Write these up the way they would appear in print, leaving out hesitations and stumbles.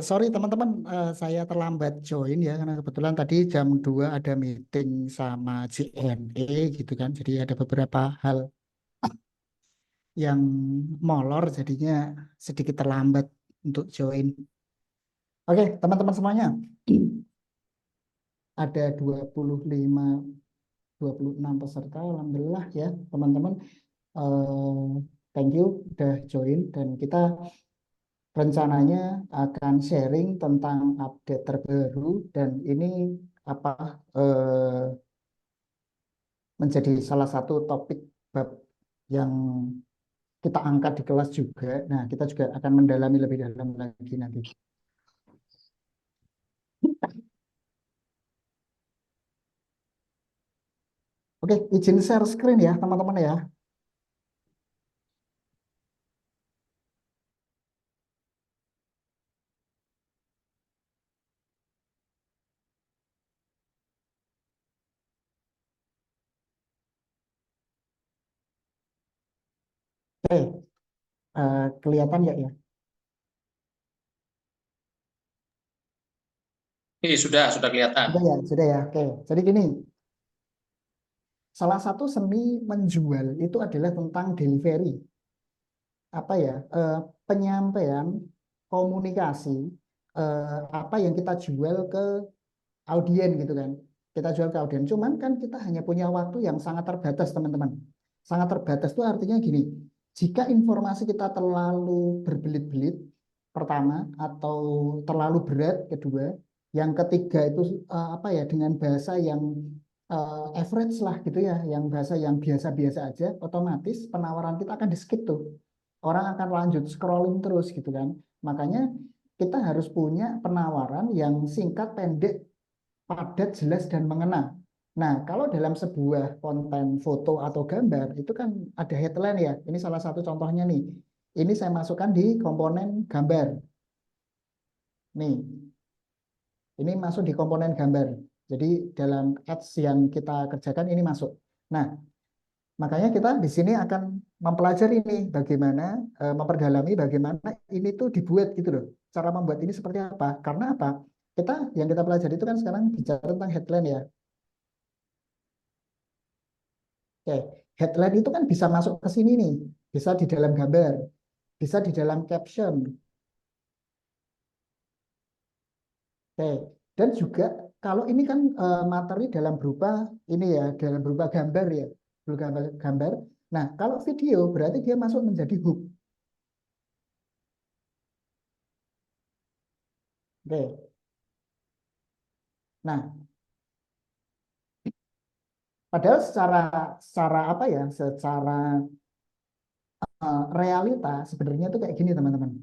Sorry teman-teman, saya terlambat join ya karena kebetulan tadi jam 2 ada meeting sama JNE gitu kan. Jadi ada beberapa hal yang molor jadinya sedikit terlambat untuk join. Oke, teman-teman semuanya. Ada 26 peserta, alhamdulillah ya, teman-teman. Eh, Thank you udah join dan kita rencananya akan sharing tentang update terbaru dan ini apa eh, menjadi salah satu topik bab yang kita angkat di kelas juga. Nah, kita juga akan mendalami lebih dalam lagi nanti. Oke, izin share screen ya, teman-teman ya. Oke, kelihatan ya ya. Sudah kelihatan. Sudah ya, sudah ya. Oke, jadi gini, salah satu seni menjual itu adalah tentang delivery. Apa ya? Penyampaian komunikasi apa yang kita jual ke audien gitu kan. Kita jual ke audien. Cuman kan kita hanya punya waktu yang sangat terbatas, teman-teman. Sangat terbatas itu artinya gini, jika informasi kita terlalu berbelit-belit, pertama, atau terlalu berat, kedua, yang ketiga itu apa ya, dengan bahasa yang average lah gitu ya, yang bahasa yang biasa-biasa aja, otomatis penawaran kita akan di skip tuh. Orang akan lanjut scrolling terus gitu kan. Makanya kita harus punya penawaran yang singkat, pendek, padat, jelas, dan mengena. Nah, kalau dalam sebuah konten foto atau gambar, itu kan ada headline ya. Ini salah satu contohnya nih. Ini saya masukkan di komponen gambar. Nih, ini masuk di komponen gambar. Jadi dalam ads yang kita kerjakan ini masuk. Nah, makanya kita di sini akan mempelajari nih bagaimana memperdalami bagaimana ini tuh dibuat gitu loh. Cara membuat ini seperti apa? Karena apa? Yang kita pelajari itu kan sekarang bicara tentang headline ya. Oke, headline itu kan bisa masuk ke sini nih, bisa di dalam gambar, bisa di dalam caption. Oke, dan juga kalau ini kan materi dalam berupa ini ya, dalam berupa gambar ya, berupa gambar. Nah, kalau video berarti dia masuk menjadi hook. Oke, nah, padahal secara secara apa ya, secara realita sebenarnya itu kayak gini teman-teman.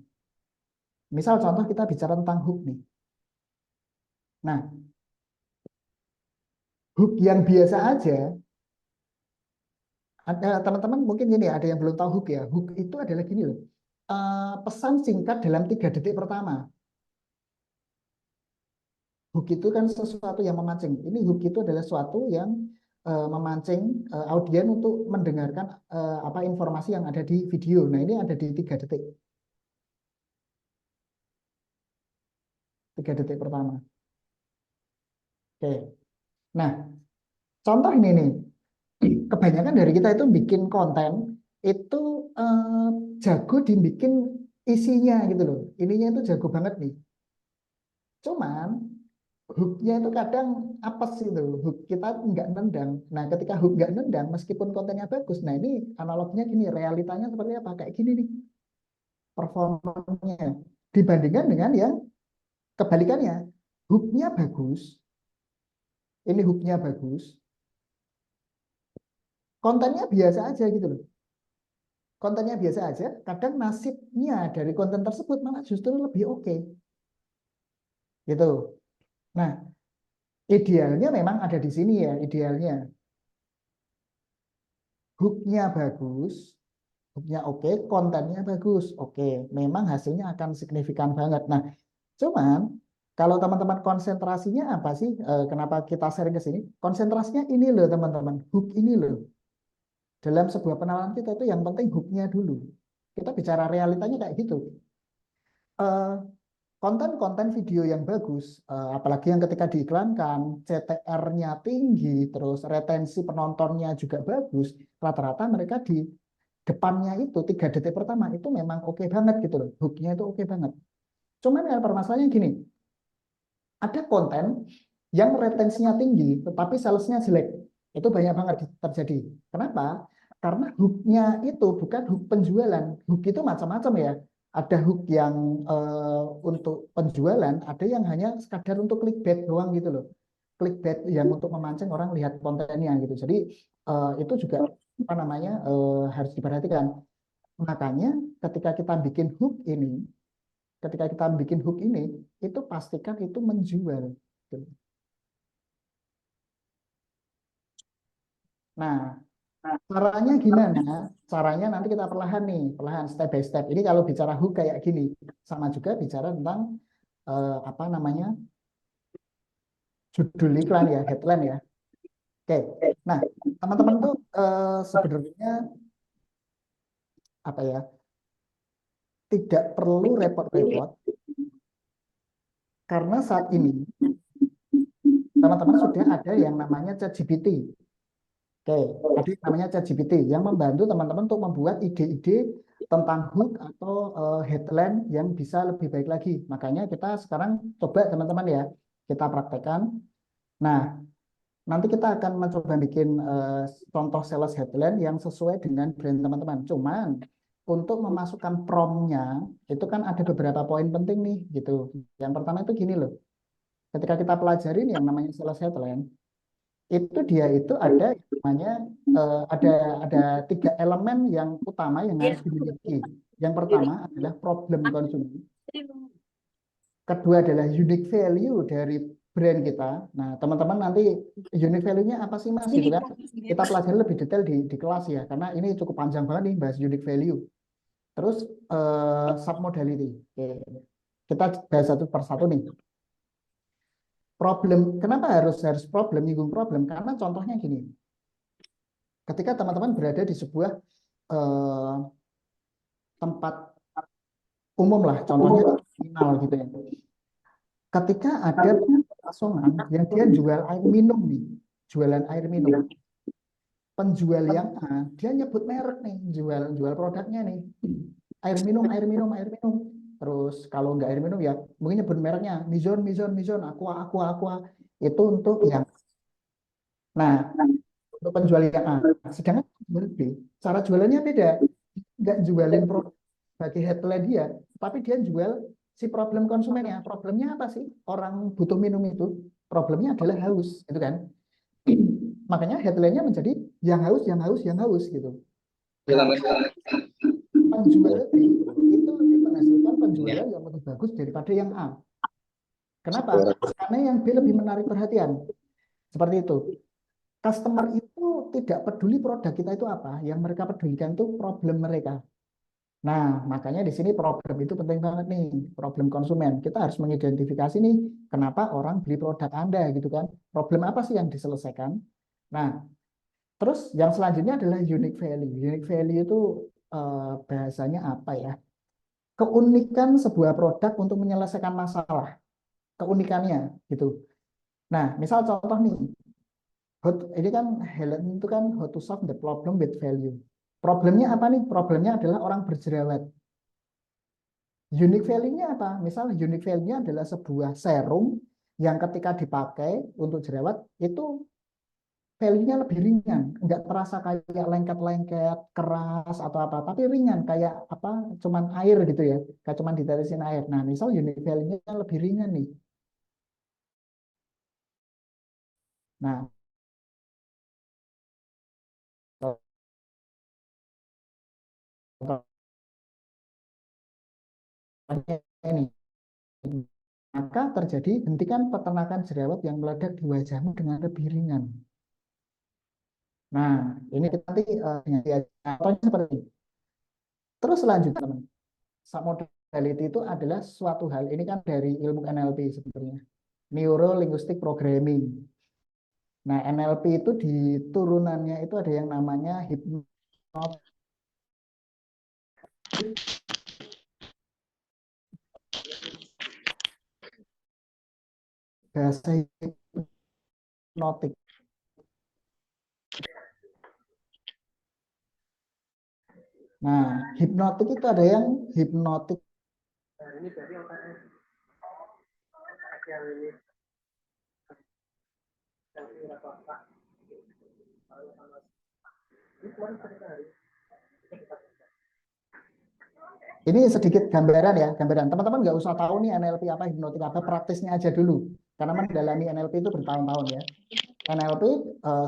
Misal contoh kita bicara tentang hook nih. Nah, hook yang biasa aja ada teman-teman mungkin gini ada yang belum tahu hook ya. Hook itu adalah gini loh. Pesan singkat dalam 3 detik pertama. Hook itu kan sesuatu yang memancing. Ini hook itu adalah sesuatu yang memancing audien untuk mendengarkan apa informasi yang ada di video. Nah ini ada di 3 detik, 3 detik pertama. Oke. Nah contoh ini nih, kebanyakan dari kita itu bikin konten itu eh, jago dibikin isinya gitu loh. Ininya itu jago banget nih. Cuman hooknya itu kadang apes gitu, hook kita nggak nendang. Nah ketika hook nggak nendang meskipun kontennya bagus, nah ini analognya gini, realitanya seperti apa, kayak gini nih performanya dibandingkan dengan yang kebalikannya. Hooknya bagus, ini hooknya bagus, kontennya biasa aja gitu loh. Kontennya biasa aja, kadang nasibnya dari konten tersebut malah justru lebih oke gitu. Nah idealnya memang ada di sini ya, idealnya hooknya bagus, hooknya oke, kontennya bagus, oke, memang hasilnya akan signifikan banget. Nah, cuman kalau teman-teman konsentrasinya apa sih? Kenapa kita sharing ke sini? Konsentrasinya ini loh teman-teman, hook ini loh. Dalam sebuah penawaran kita itu yang penting hooknya dulu. Kita bicara realitanya kayak gitu. konten-konten video yang bagus, apalagi yang ketika diiklankan, CTR-nya tinggi, terus retensi penontonnya juga bagus, rata-rata mereka di depannya itu 3 detik pertama itu memang oke banget gitu loh, hooknya itu oke banget. Cuman ya permasalahannya gini, ada konten yang retensinya tinggi tetapi salesnya jelek, itu banyak banget terjadi. Kenapa? Karena hooknya itu bukan hook penjualan. Hook itu macam-macam ya. Ada hook yang untuk penjualan, ada yang hanya sekadar untuk clickbait doang gitu loh. Clickbait yang untuk memancing orang lihat kontennya gitu. Jadi itu juga apa namanya harus diperhatikan. Makanya ketika kita bikin hook ini, itu pastikan itu menjual. Gitu. Nah, caranya gimana? Caranya nanti kita perlahan nih, perlahan step by step. Ini kalau bicara hook kayak gini, sama juga bicara tentang apa namanya judul iklan ya, headline ya. Oke, nah teman-teman tuh sebenarnya apa ya, tidak perlu repot-repot karena saat ini teman-teman sudah ada yang namanya ChatGPT. Oke, ada yang namanya ChatGPT yang membantu teman-teman untuk membuat ide-ide tentang hook atau headline yang bisa lebih baik lagi. Makanya kita sekarang coba teman-teman ya, kita praktekkan. Nah, nanti kita akan mencoba bikin contoh sales headline yang sesuai dengan brand teman-teman. Cuman untuk memasukkan prompt-nya itu kan ada beberapa poin penting nih gitu. Yang pertama itu gini loh. Ketika kita pelajarin yang namanya sales headline, itu dia itu ada yang namanya ada 3 elemen yang utama yang harus dimiliki. Yang pertama adalah problem konsumen. Kedua adalah unique value dari brand kita. Nah, teman-teman nanti unique value-nya apa sih Mas gitu kan? Kita pelajari lebih detail di kelas ya, karena ini cukup panjang banget nih bahas unique value. Terus submodality. Oke. Kita bahas satu per satu nih. Problem, kenapa harus problem, nyinggung problem? Karena contohnya gini, ketika teman-teman berada di sebuah eh, tempat umum lah, contohnya di terminal gitu ya. Ketika ada personal yang dia jual air minum nih, jualan air minum. Penjual yang A, dia nyebut merek nih, jual jual produknya nih. Air minum, air minum, air minum. Terus kalau nggak air minum ya mungkin nyebut mereknya, Mizon, Mizon, Mizon, Aqua, Aqua, Aqua. Itu untuk yang nah, untuk penjual yang A. Sedangkan penjual B, cara jualannya beda. Nggak jualin produk bagi headline dia, tapi dia jual si problem konsumennya. Problemnya apa sih? Orang butuh minum itu. Problemnya adalah haus, gitu kan? Makanya headline-nya menjadi yang haus, yang haus, yang haus gitu. Nah, penjual B itu lebih menghasilkan penjualan yang lebih bagus daripada yang A. Kenapa? Karena yang B lebih menarik perhatian. Seperti itu. Customer itu tidak peduli produk kita itu apa, yang mereka pedulikan itu problem mereka. Nah, makanya di sini problem itu penting banget nih, problem konsumen. Kita harus mengidentifikasi nih, kenapa orang beli produk Anda gitu kan. Problem apa sih yang diselesaikan? Nah, terus yang selanjutnya adalah unique value. Unique value itu bahasanya apa ya? Keunikan sebuah produk untuk menyelesaikan masalah. Keunikannya gitu. Nah, misal contoh nih, ini kan Helen itu kan how to solve the problem with value. Problemnya apa nih? Problemnya adalah orang berjerawat. Unique value-nya apa? Misal unique value-nya adalah sebuah serum yang ketika dipakai untuk jerawat itu value-nya lebih ringan, nggak terasa kayak lengket-lengket, keras atau apa, tapi ringan kayak apa? Cuman air gitu ya, kayak cuman ditetesin air. Nah, misal unique value-nya lebih ringan nih. Nah, contohnya ini, maka terjadi hentikan peternakan jerawat yang meledak di wajahmu dengan lebih ringan. Nah, ini kita nanti contohnya seperti ini. Terus selanjutnya, teman. Submodality itu adalah suatu hal, ini kan dari ilmu NLP sebenarnya, Neuro Linguistic Programming. Nah, NLP itu di turunannya itu ada yang namanya hipnosis, bahasa hipnotik. Nah, hipnotik itu ada yang hipnotik. Ini sedikit gambaran ya, gambaran. Teman-teman nggak usah tahu nih NLP apa, hipnotik apa, praktisnya aja dulu. Karena mendalami NLP itu bertahun-tahun ya. NLP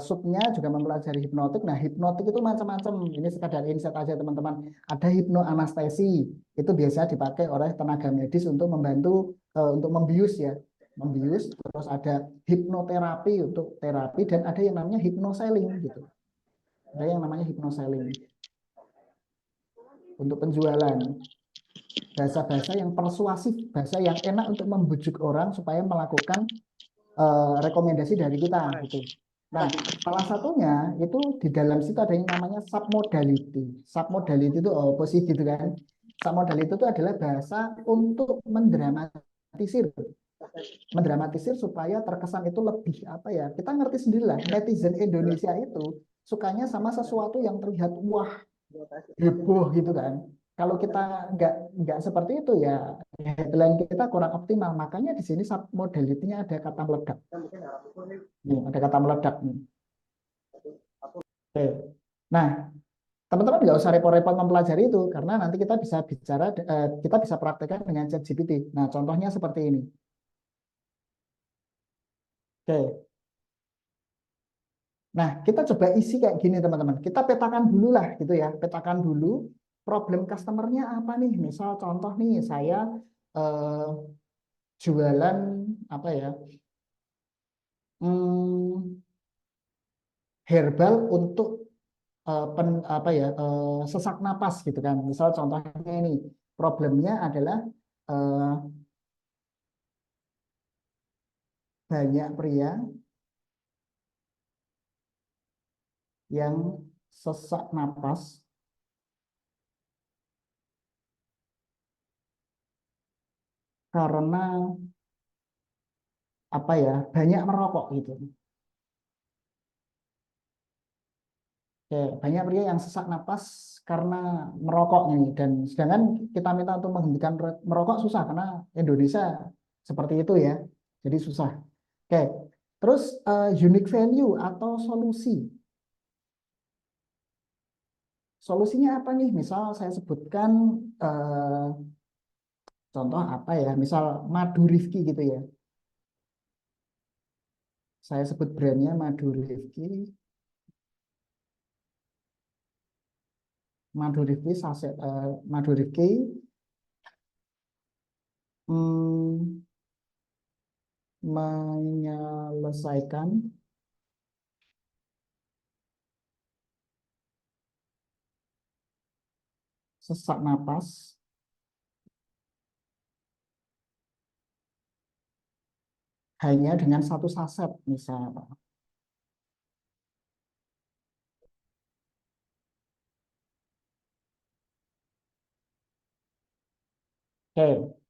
subnya juga mempelajari hipnotik. Nah, hipnotik itu macam-macam. Ini sekadar insight aja teman-teman. Ada hipnoanestesi. Itu biasa dipakai oleh tenaga medis untuk membantu untuk membius ya. Membius. Terus ada hipnoterapi untuk terapi dan ada yang namanya hypnoselling gitu. Ada yang namanya hypnoselling untuk penjualan. Bahasa-bahasa yang persuasif, bahasa yang enak untuk membujuk orang supaya melakukan rekomendasi dari kita gitu. Nah, salah satunya itu di dalam situ ada yang namanya submodality. Submodality itu apa sih gitu kan? Submodality itu adalah bahasa untuk mendramatisir, mendramatisir supaya terkesan itu lebih apa ya? Kita ngerti sendirilah, netizen Indonesia itu sukanya sama sesuatu yang terlihat wah heboh gitu kan. Kalau kita nggak seperti itu ya headline kita kurang optimal. Makanya di sini submodality-nya ada kata meledak. Nih, ada kata meledak nih. Oke. Nah, teman-teman nggak usah repot-repot mempelajari itu karena nanti kita bisa bicara, kita bisa praktekkan dengan ChatGPT. Nah, contohnya seperti ini. Oke. Nah, kita coba isi kayak gini teman-teman. Kita petakan dulu lah gitu ya. Petakan dulu problem customer-nya apa nih. Misal contoh nih saya eh, jualan apa ya? Hmm, herbal untuk apa ya sesak napas gitu kan. Misal contohnya ini problemnya adalah eh, banyak pria yang sesak napas karena apa ya banyak merokok gitu. Oke, banyak pria yang sesak napas karena merokok nih dan sedangkan kita minta untuk menghentikan merokok susah karena Indonesia seperti itu ya. Jadi susah. Oke. Terus unique value atau solusi. Solusinya apa nih? Misal saya sebutkan contoh apa ya? Misal Madu Rifki gitu ya. Saya sebut brandnya Madu Rifki. Madu Rifki, saset, Madu Rifki hmm, menyelesaikan sesak napas hanya dengan satu saset misalnya. Oke,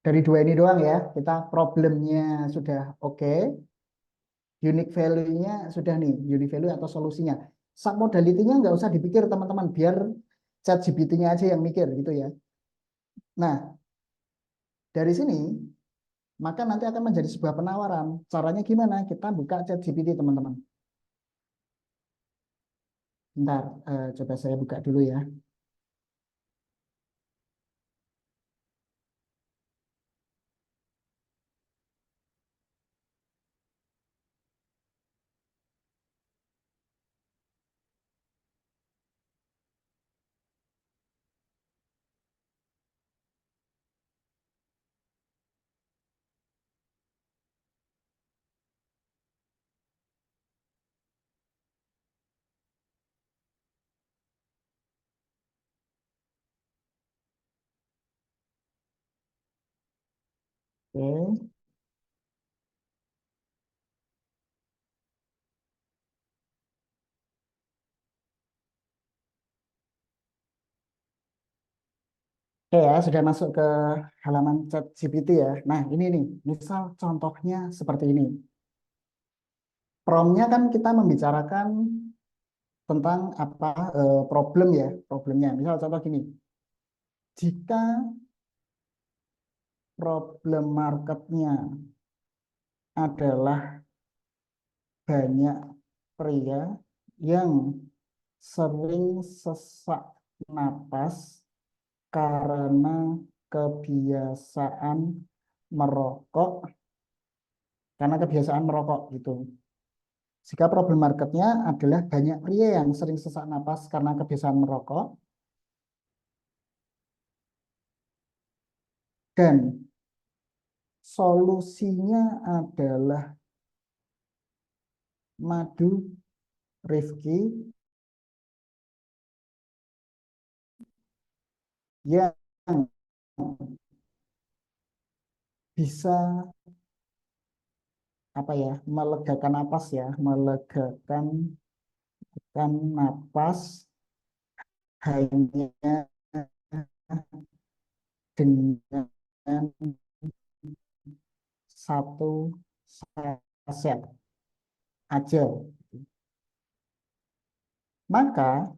dari dua ini doang ya. Kita problemnya sudah oke, unique value-nya sudah nih, unique value atau solusinya. Submodality-nya nggak usah dipikir teman-teman, biar chat GPT-nya aja yang mikir gitu ya. Nah, dari sini maka nanti akan menjadi sebuah penawaran. Caranya gimana? Kita buka chat GPT teman-teman. Bentar, coba saya buka dulu ya. Oke. Oke ya, sudah masuk ke halaman chat GPT ya. Nah, ini nih, misal contohnya seperti ini. Promnya kan kita membicarakan tentang apa problem ya, problemnya. Misal contoh gini, jika problem marketnya adalah banyak pria yang sering sesak napas karena kebiasaan merokok, gitu. Jika problem marketnya adalah banyak pria yang sering sesak napas karena kebiasaan merokok, dan solusinya adalah madu Rifki yang bisa apa ya, melegakan napas ya, melegakan napas hanya dengan satu saset aja. Maka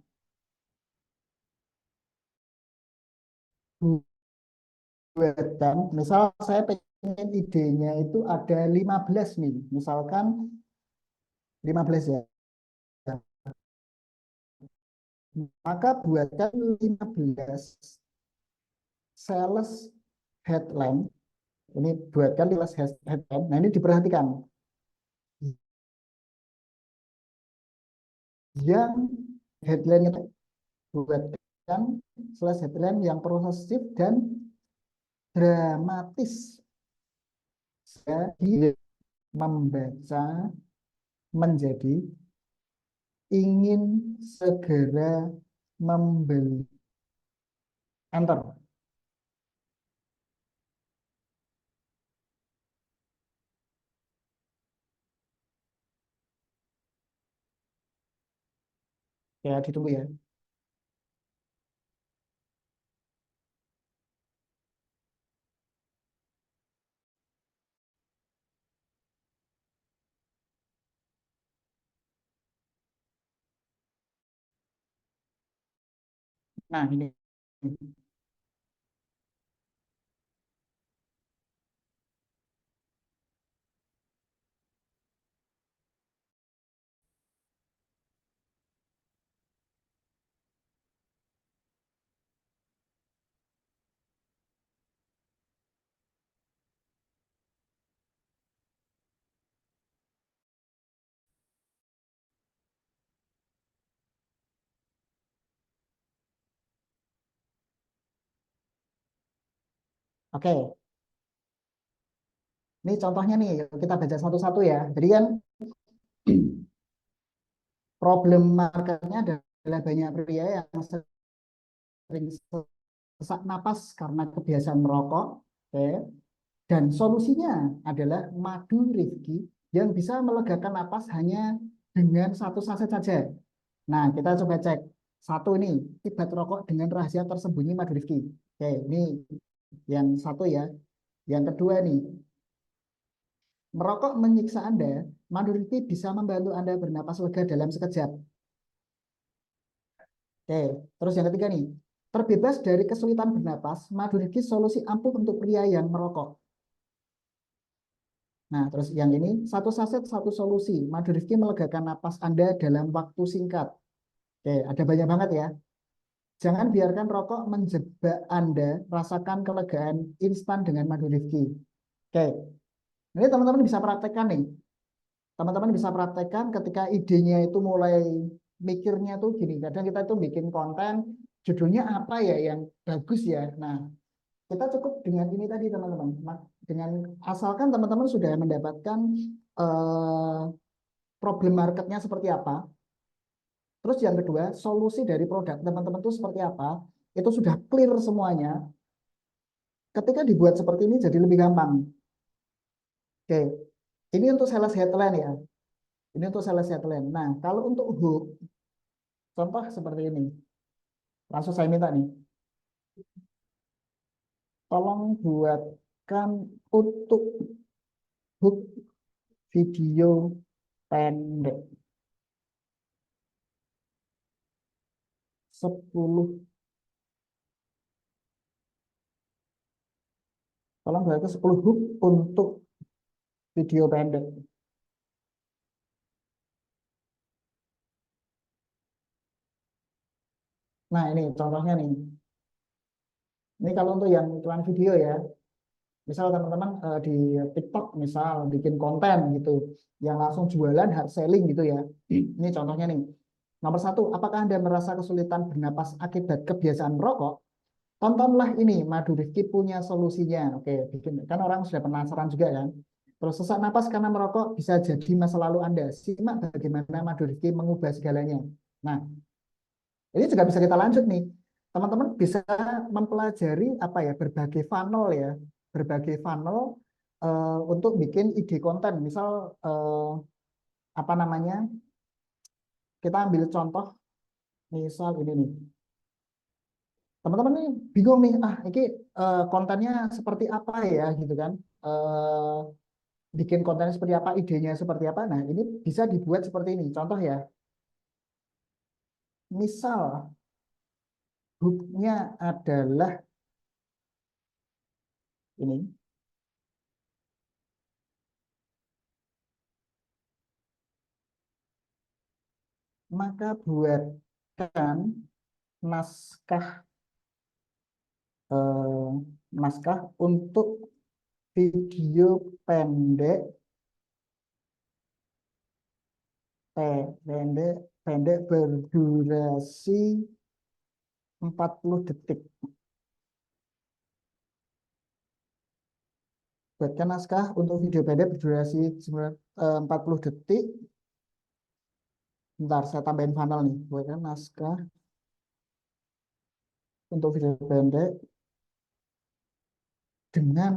buatkan, misal saya pengen idenya itu ada 15 nih, misalkan 15 ya. Maka buatkan 15 sales headline. Ini buatkan 15 headline. Nah, ini diperhatikan. Yang headline itu buatkan slash headline yang progresif dan dramatis. Jadi membaca menjadi ingin segera membeli. Enter. Ya, ditunggu ya. Nah, ini. Oke, ini contohnya nih, kita baca satu-satu ya. Jadi kan problem marketnya adalah banyak pria yang sering sesak napas karena kebiasaan merokok. Oke. Dan solusinya adalah madu Rifki yang bisa melegakan napas hanya dengan satu saset saja. Nah, kita coba cek. Satu ini, akibat rokok dengan rahasia tersembunyi madu Rifki. Oke, ini yang satu ya. Yang kedua nih, merokok menyiksa Anda, madu Rifki bisa membantu Anda bernapas lega dalam sekejap. Oke, terus yang ketiga nih, terbebas dari kesulitan bernapas, madu Rifki solusi ampuh untuk pria yang merokok. Nah, terus yang ini, satu saset, satu solusi. Madu Rifki melegakan napas Anda dalam waktu singkat. Oke, ada banyak banget ya. Jangan biarkan rokok menjebak Anda, rasakan kelegaan instan dengan madu Rifki. Oke, ini teman-teman bisa praktekkan nih. Teman-teman bisa praktekkan ketika idenya itu mulai mikirnya tuh gini. Kadang kita tuh bikin konten, judulnya apa ya yang bagus ya. Nah, kita cukup dengan ini tadi teman-teman. Dengan asalkan teman-teman sudah mendapatkan eh, problem marketnya seperti apa. Terus yang kedua, solusi dari produk teman-teman itu seperti apa. Itu sudah clear semuanya. Ketika dibuat seperti ini jadi lebih gampang. Oke, ini untuk sales headline ya. Ini untuk sales headline. Nah, kalau untuk hook, contoh seperti ini. Langsung saya minta nih. tolong buatkan untuk hook video pendek 10. Tolong buatkan 10 hook untuk video pendek. Nah, ini contohnya nih. Ini kalau untuk yang iklan video ya. Misal teman-teman di TikTok misal bikin konten gitu, yang langsung jualan hard selling gitu ya. Ini contohnya nih. Nomor satu, apakah Anda merasa kesulitan bernapas akibat kebiasaan merokok? Tontonlah ini, Madu Rifki punya solusinya. Oke, bikin kan orang sudah penasaran juga kan. Terus sesak napas karena merokok bisa jadi masa lalu Anda. Simak bagaimana Madu Rifki mengubah segalanya. Nah, ini juga bisa kita lanjut nih. Teman-teman bisa mempelajari apa ya, berbagai funnel ya, berbagai funnel untuk bikin ide konten. Misal apa namanya? Kita ambil contoh, misal ini nih. Teman-teman nih bingung nih, ini kontennya seperti apa ya gitu kan? Eh, bikin kontennya seperti apa, idenya seperti apa? Nah, ini bisa dibuat seperti ini. Contoh ya, misal hooknya adalah ini. Maka buatkan naskah eh, naskah untuk video pendek pendek pendek berdurasi 40 detik. Buatkan naskah untuk video pendek berdurasi 40 detik. Bentar, saya tambahin funnel nih. Buatkan naskah untuk video pendek dengan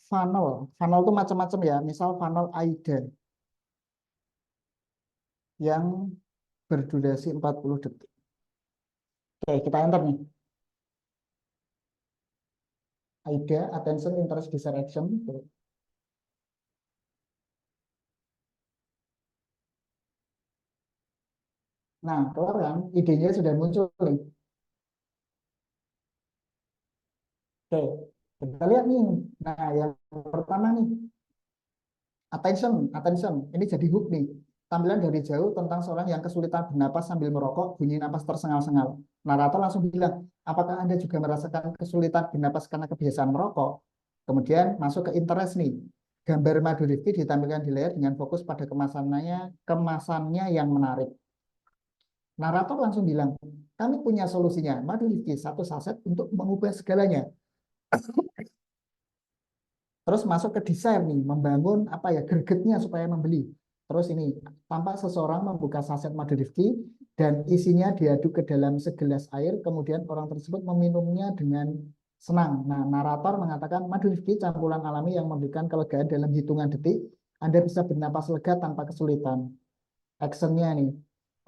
funnel. Funnel itu macam-macam ya. Misal funnel AIDA yang berdurasi 40 detik. Oke, kita enter nih. AIDA, Attention, Interest, Desire, Action. Nah, keluar kan? Idenya sudah muncul nih. Oke, kita lihat nih. Nah, yang pertama nih, attention. Ini jadi hook nih. Tampilan dari jauh tentang seorang yang kesulitan bernapas sambil merokok, bunyi napas tersengal-sengal. Narator langsung bilang, apakah Anda juga merasakan kesulitan bernapas karena kebiasaan merokok? Kemudian masuk ke interest nih. Gambar Madu Rifki ditampilkan di layar dengan fokus pada kemasannya yang menarik. Narator langsung bilang, kami punya solusinya. Madu Rifki, satu saset untuk mengubah segalanya. Terus masuk ke desain nih, membangun apa ya, gregetnya supaya membeli. Terus ini tampak seseorang membuka saset madu Rifki dan isinya diaduk ke dalam segelas air, kemudian orang tersebut meminumnya dengan senang. Nah, narator mengatakan madu Rifki campuran alami yang memberikan kelegaan dalam hitungan detik. Anda bisa bernapas lega tanpa kesulitan. Actionnya nih,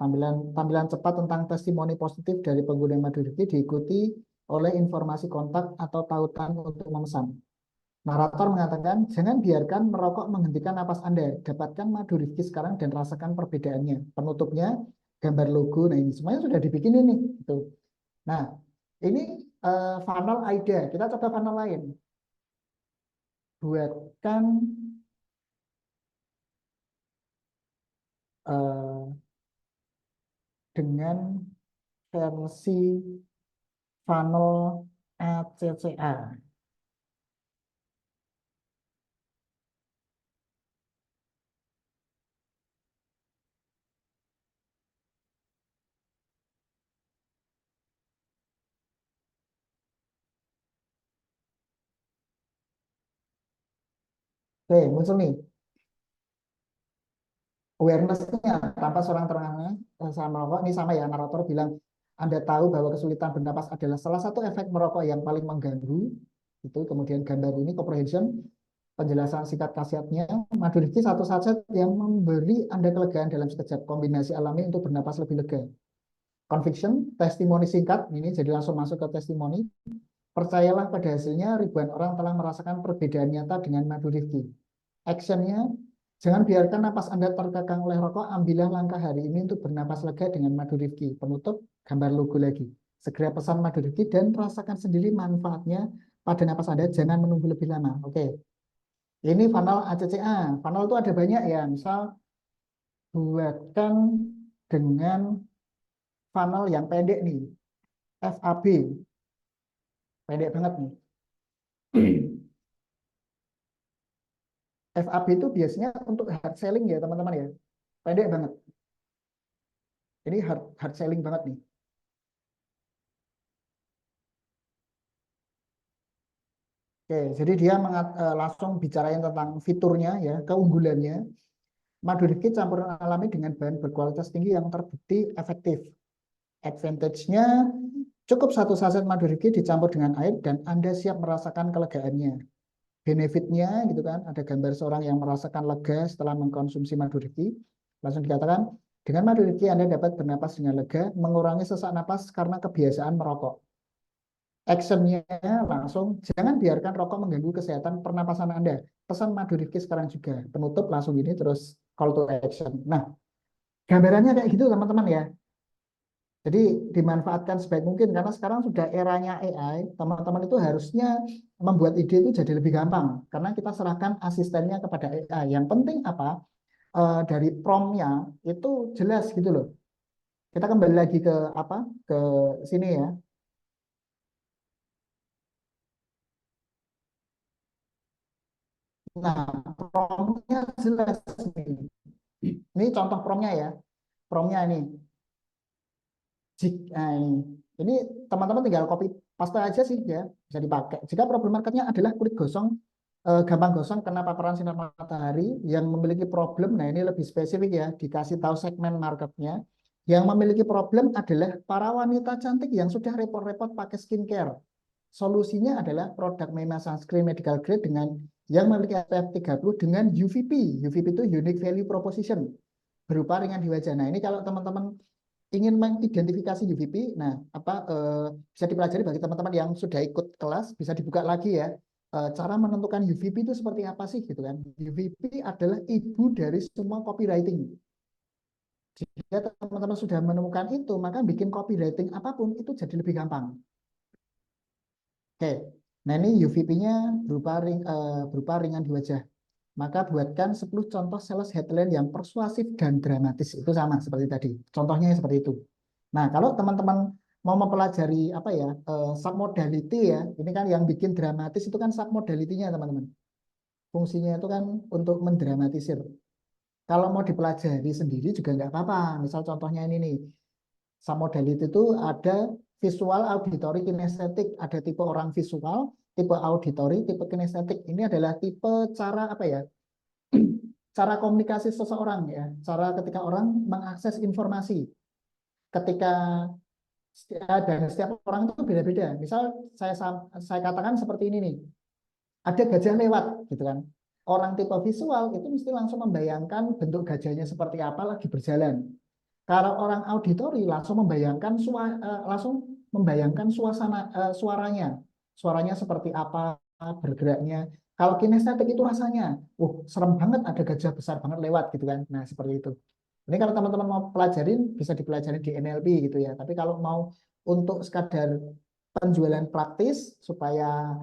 tampilan tampilan cepat tentang testimoni positif dari pengguna madu Rifki diikuti oleh informasi kontak atau tautan untuk memesan. Narator mengatakan, jangan biarkan merokok menghentikan napas Anda. Dapatkan madu Rifki sekarang dan rasakan perbedaannya. Penutupnya, gambar logo. Nah, ini semuanya sudah dibikin ini. Gitu. Nah, ini funnel AIDA. Kita coba funnel lain. Buatkan uh, dengan versi funnel ACCA. Oke, muncul nih. Awareness-nya tanpa seorang terangnya sama merokok ini sama ya, narator bilang Anda tahu bahwa kesulitan bernapas adalah salah satu efek merokok yang paling mengganggu. Itu kemudian gambar ini comprehension, penjelasan singkat khasiatnya, madu Rifki satu saset yang memberi Anda kelegaan dalam sekejap, kombinasi alami untuk bernapas lebih lega. Conviction, testimoni singkat, ini jadi langsung masuk ke testimoni. Percayalah pada hasilnya, ribuan orang telah merasakan perbedaan nyata dengan madu Rifki. Actionnya, jangan biarkan napas Anda terkekang oleh rokok, ambillah langkah hari ini untuk bernapas lega dengan madu Rifki. Penutup, gambar logo lagi. Segera pesan madu Rifki dan rasakan sendiri manfaatnya pada napas Anda, jangan menunggu lebih lama. Oke, ini funnel ACCA. Funnel itu ada banyak ya, misal buatkan dengan funnel yang pendek nih, FAB, pendek banget nih. FAB itu biasanya untuk hard selling ya teman-teman ya, pendek banget. Ini hard selling banget nih. Oke, jadi dia langsung bicarain tentang fiturnya ya, keunggulannya. Madu Rifki campuran alami dengan bahan berkualitas tinggi yang terbukti efektif. Advantage-nya, cukup satu saset madu Rifki dicampur dengan air dan Anda siap merasakan kelegaannya. Benefitnya gitu kan, ada gambar seorang yang merasakan lega setelah mengkonsumsi madu Rifki. Langsung dikatakan, dengan madu Rifki Anda dapat bernapas dengan lega, mengurangi sesak napas karena kebiasaan merokok. Actionnya langsung, jangan biarkan rokok mengganggu kesehatan pernapasan Anda. Pesan madu Rifki sekarang juga. Penutup langsung ini terus call to action. Nah, gambarannya kayak gitu teman-teman ya. Jadi dimanfaatkan sebaik mungkin karena sekarang sudah eranya AI, teman-teman itu harusnya membuat ide itu jadi lebih gampang karena kita serahkan asistennya kepada AI. Yang penting apa? Dari promnya itu jelas gitu loh. Kita kembali lagi ke apa? Ke sini ya. Nah, promnya jelas nih. Ini contoh promnya ya. Promnya ini. Nah, ini teman-teman tinggal copy paste aja sih ya, bisa dipakai. Jika problem marketnya adalah kulit gosong, gampang gosong kena paparan sinar matahari yang memiliki problem, nah ini lebih spesifik ya, dikasih tahu segmen marketnya. Yang memiliki problem adalah para wanita cantik yang sudah repot-repot pakai skincare. Solusinya adalah produk Mena Sunscreen Medical Grade dengan yang memiliki SPF 30 dengan UVP. UVP itu Unique Value Proposition, berupa ringan di wajah. Nah, ini kalau teman-teman ingin mengidentifikasi UVP, nah bisa dipelajari bagi teman-teman yang sudah ikut kelas, bisa dibuka lagi ya. Cara menentukan UVP itu seperti apa sih gitu kan? UVP adalah ibu dari semua copywriting. Jika teman-teman sudah menemukan itu, maka bikin copywriting apapun itu jadi lebih gampang. Oke, nah ini UVP-nya berupa ringan di wajah. Maka buatkan 10 contoh sales headline yang persuasif dan dramatis. Itu sama seperti tadi. Contohnya seperti itu. Nah, kalau teman-teman mau mempelajari apa ya, submodality ya, ini kan yang bikin dramatis itu kan submodality-nya teman-teman. Fungsinya itu kan untuk mendramatisir. Kalau mau dipelajari sendiri juga nggak apa-apa. Misal contohnya ini nih, submodality itu ada visual, auditory, kinestetik. Ada tipe orang visual, tipe auditory, tipe kinestetik. Ini adalah tipe cara apa ya, cara komunikasi seseorang ya, cara ketika orang mengakses informasi. Ketika dan setiap orang itu beda-beda. Misal saya katakan seperti ini nih, ada gajah lewat, gitu kan. Orang tipe visual itu mesti langsung membayangkan bentuk gajahnya seperti apa lagi berjalan. Kalau orang auditori langsung membayangkan suaranya, suaranya seperti apa, bergeraknya. Kalau kinestetik itu rasanya, serem banget ada gajah besar banget lewat gitu kan. Nah seperti itu. Ini kalau teman-teman mau pelajarin bisa dipelajarin di NLP gitu ya. Tapi kalau mau untuk sekadar penjualan praktis supaya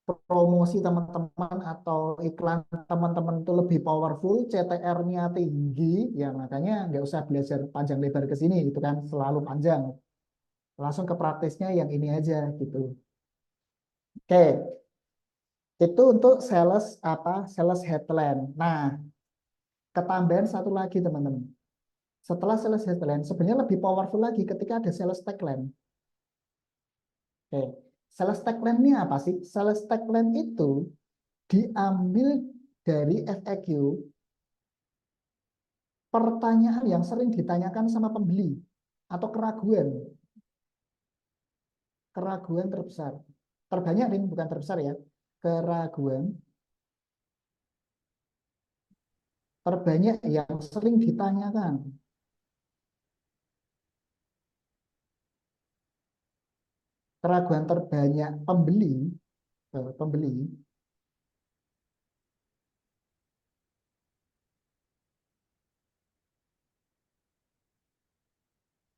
promosi teman-teman atau iklan teman-teman itu lebih powerful, CTR-nya tinggi, ya makanya nggak usah belajar panjang lebar ke sini, itu kan selalu panjang. Langsung ke praktisnya yang ini aja gitu. Oke, itu untuk sales headline. Nah, ketambahan satu lagi teman-teman. Setelah sales headline, sebenarnya lebih powerful lagi ketika ada sales tagline. Oke, sales tagline ini apa sih? Sales tagline itu diambil dari FAQ, pertanyaan yang sering ditanyakan sama pembeli atau keraguan terbesar. Terbanyak ini bukan terbesar ya. Keraguan terbanyak yang sering ditanyakan. keraguan terbanyak pembeli, pembeli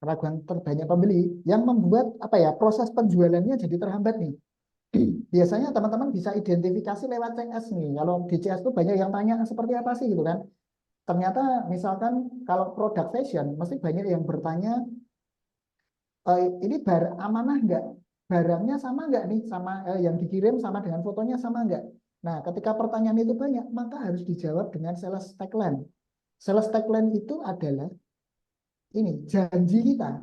keraguan terbanyak pembeli yang membuat apa ya proses penjualannya jadi terhambat nih. Biasanya teman-teman bisa identifikasi lewat CS nih. Kalau di CS itu banyak yang tanya seperti apa sih gitu kan. Ternyata misalkan kalau produk fashion mesti banyak yang bertanya ini amanah nggak? Barangnya sama nggak nih sama yang dikirim sama dengan fotonya sama nggak? Nah, ketika pertanyaan itu banyak, maka harus dijawab dengan sales tagline. Sales tagline itu adalah ini janji kita.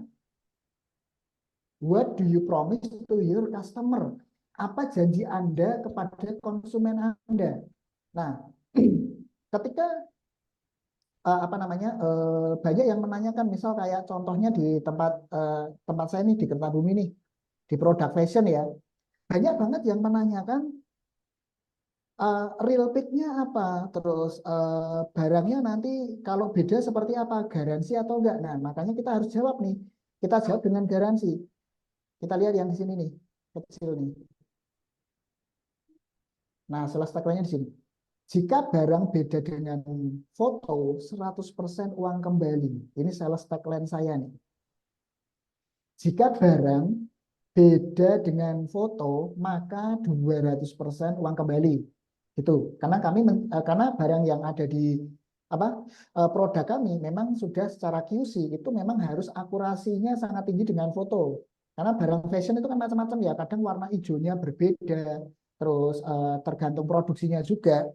What do you promise to your customer? Apa janji Anda kepada konsumen Anda? Nah, ketika apa namanya banyak yang menanyakan, misal kayak contohnya di tempat saya nih di Kertabumi nih, di produk fashion ya, banyak banget yang menanyakan real pick-nya apa, terus barangnya nanti kalau beda seperti apa, garansi atau enggak. Nah, makanya kita harus jawab nih. Kita jawab dengan garansi. Kita lihat yang di sini nih, kecil nih. Nah, salah tagline di sini. Jika barang beda dengan foto, 100% uang kembali. Ini sales tagline saya nih. Jika barang beda dengan foto, maka 200% uang kembali. Gitu. Karena barang yang ada di apa produk kami memang sudah secara QC itu memang harus akurasinya sangat tinggi dengan foto. Karena barang fashion itu kan macam-macam ya, kadang warna hijaunya berbeda, terus tergantung produksinya juga,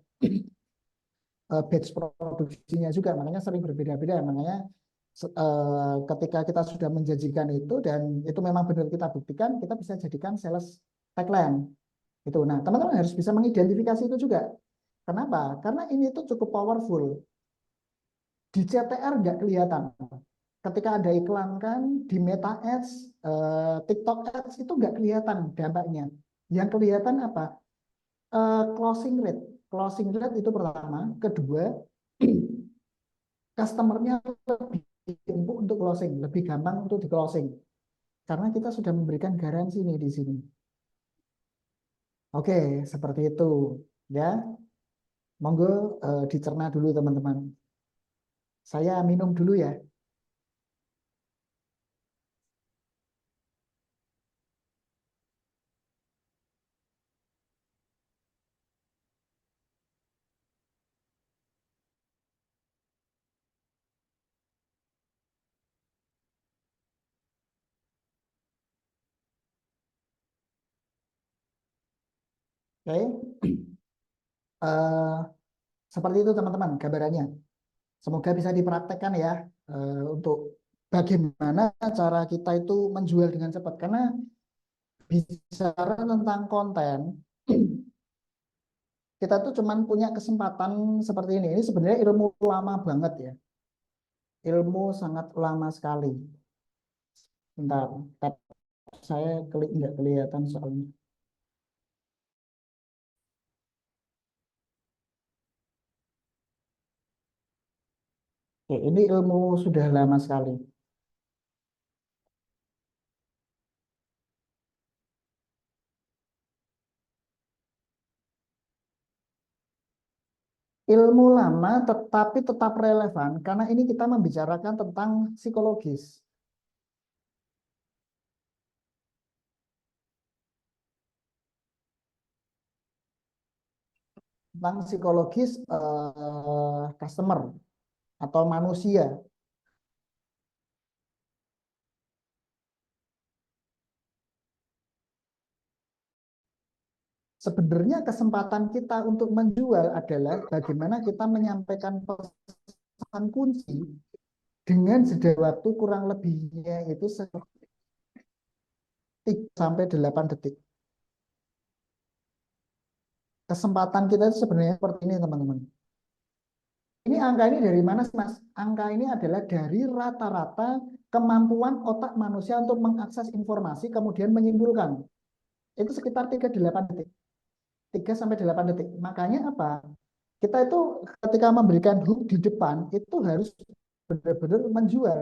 batch produksinya juga, makanya sering berbeda-beda. Makanya ketika kita sudah menjanjikan itu dan itu memang benar kita buktikan, kita bisa jadikan sales tagline. Itu. Nah, teman-teman harus bisa mengidentifikasi itu juga. Kenapa? Karena ini tuh cukup powerful. Di CTR nggak kelihatan. Ketika ada iklan kan di Meta Ads, TikTok Ads itu nggak kelihatan dampaknya. Yang kelihatan apa? Closing rate. Closing rate itu pertama. Kedua, customernya lebih empuk untuk closing, lebih gampang untuk di closing. Karena kita sudah memberikan garansi nih di sini. Oke, seperti itu. Ya, monggo dicerna dulu teman-teman. Saya minum dulu ya. Oke. Eh, Seperti itu teman-teman gambarannya. Semoga bisa dipraktekkan ya untuk bagaimana cara kita itu menjual dengan cepat. Karena bicara tentang konten, kita tuh cuman punya kesempatan seperti ini. Ini sebenarnya ilmu lama banget ya. Ilmu sangat lama sekali. Bentar, tab saya nggak kelihatan soalnya. Oke, ini ilmu sudah lama sekali. Ilmu lama tetapi tetap relevan karena ini kita membicarakan tentang psikologis. Tentang psikologis customer atau manusia. Sebenarnya kesempatan kita untuk menjual adalah bagaimana kita menyampaikan pesan kunci dengan jeda waktu kurang lebihnya itu 3 sampai 8 detik. Kesempatan kita itu sebenarnya seperti ini, teman-teman. Ini angka ini dari mana sih, Mas? Angka ini adalah dari rata-rata kemampuan otak manusia untuk mengakses informasi kemudian menyimpulkan. Itu sekitar 3 sampai 8 detik. 3 sampai 8 detik. Makanya apa? Kita itu ketika memberikan hook di depan itu harus benar-benar menjual.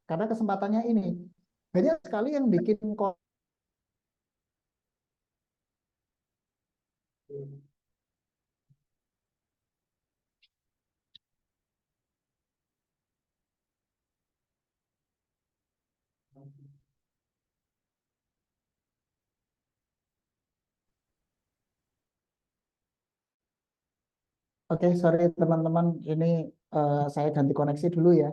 Karena kesempatannya ini. Banyak sekali yang bikin Oke, sorry teman-teman, ini saya ganti koneksi dulu ya.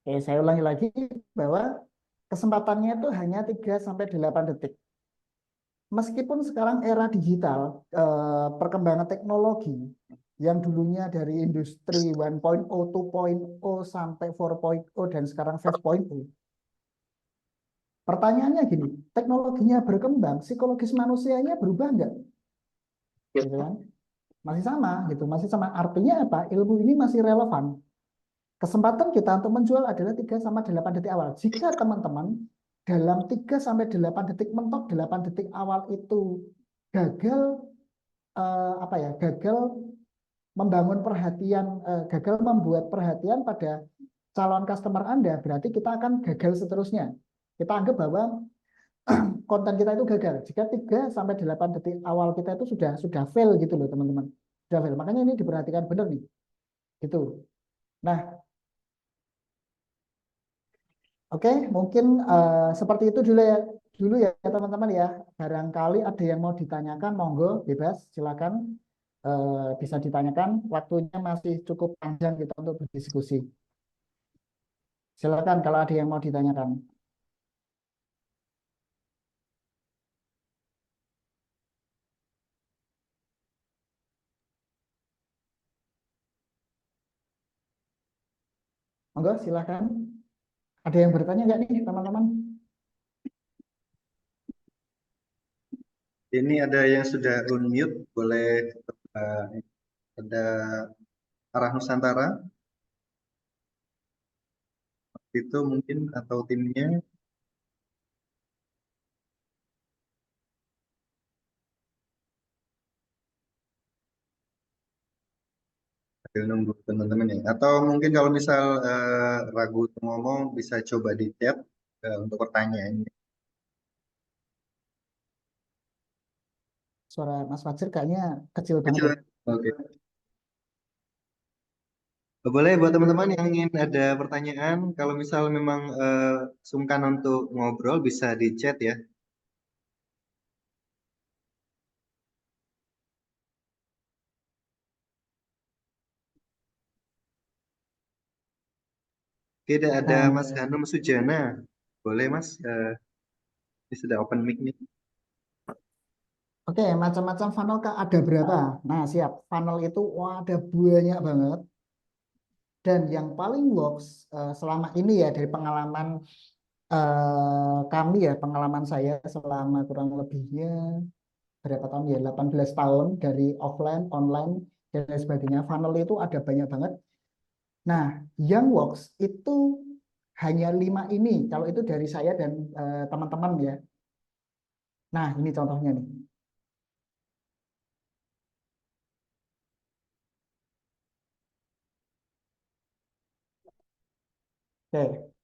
Oke, saya ulangi lagi bahwa kesempatannya itu hanya 3 sampai 8 detik. Meskipun sekarang era digital, perkembangan teknologi yang dulunya dari industri 1.0, 2.0 sampai 4.0 dan sekarang 5.0. Pertanyaannya gini, teknologinya berkembang, psikologis manusianya berubah enggak? Gitu kan? Masih sama gitu, masih sama. Artinya apa? Ilmu ini masih relevan. Kesempatan kita untuk menjual adalah 3 sampai 8 detik awal. Jika teman-teman dalam 3 sampai 8 detik, mentok 8 detik awal itu gagal, apa ya, gagal membangun perhatian, gagal membuat perhatian pada calon customer Anda, berarti kita akan gagal seterusnya. Kita anggap bahwa konten kita itu gagal. Jika 3 sampai 8 detik awal kita itu sudah fail gitu loh teman-teman. Sudah fail. Makanya ini diperhatikan benar nih. Gitu. Nah, oke, mungkin seperti itu dulu ya teman-teman ya. Barangkali ada yang mau ditanyakan, monggo bebas, silakan bisa ditanyakan. Waktunya masih cukup panjang kita untuk berdiskusi. Silakan kalau ada yang mau ditanyakan. Monggo silakan. Ada yang bertanya nggak nih teman-teman? Ini ada yang sudah unmute, boleh ada Arah Nusantara itu mungkin atau timnya. Sambil nunggu teman-teman ya. Atau mungkin kalau misal ragu untuk ngomong bisa coba di chat untuk pertanyaan. Suara Mas Fajar kayaknya kecil banget Kecil. ya. Oke. Boleh buat teman-teman yang ingin ada pertanyaan, kalau misal memang sungkan untuk ngobrol bisa di chat ya. Tidak ada Nah, Mas Hanum Sujana. Boleh Mas, ini sudah open mic nih. oke, macam-macam funnel Kak, ada berapa? Nah, siap. Funnel itu wah, ada banyak banget. Dan yang paling works selama ini ya dari pengalaman kami ya, pengalaman saya selama kurang lebihnya berapa tahun ya? 18 tahun dari offline, online, dan lain sebagainya. Funnel itu ada banyak banget. Nah, yang works itu hanya 5 ini. Kalau itu dari saya dan teman-teman ya. Nah, ini contohnya nih. Oke,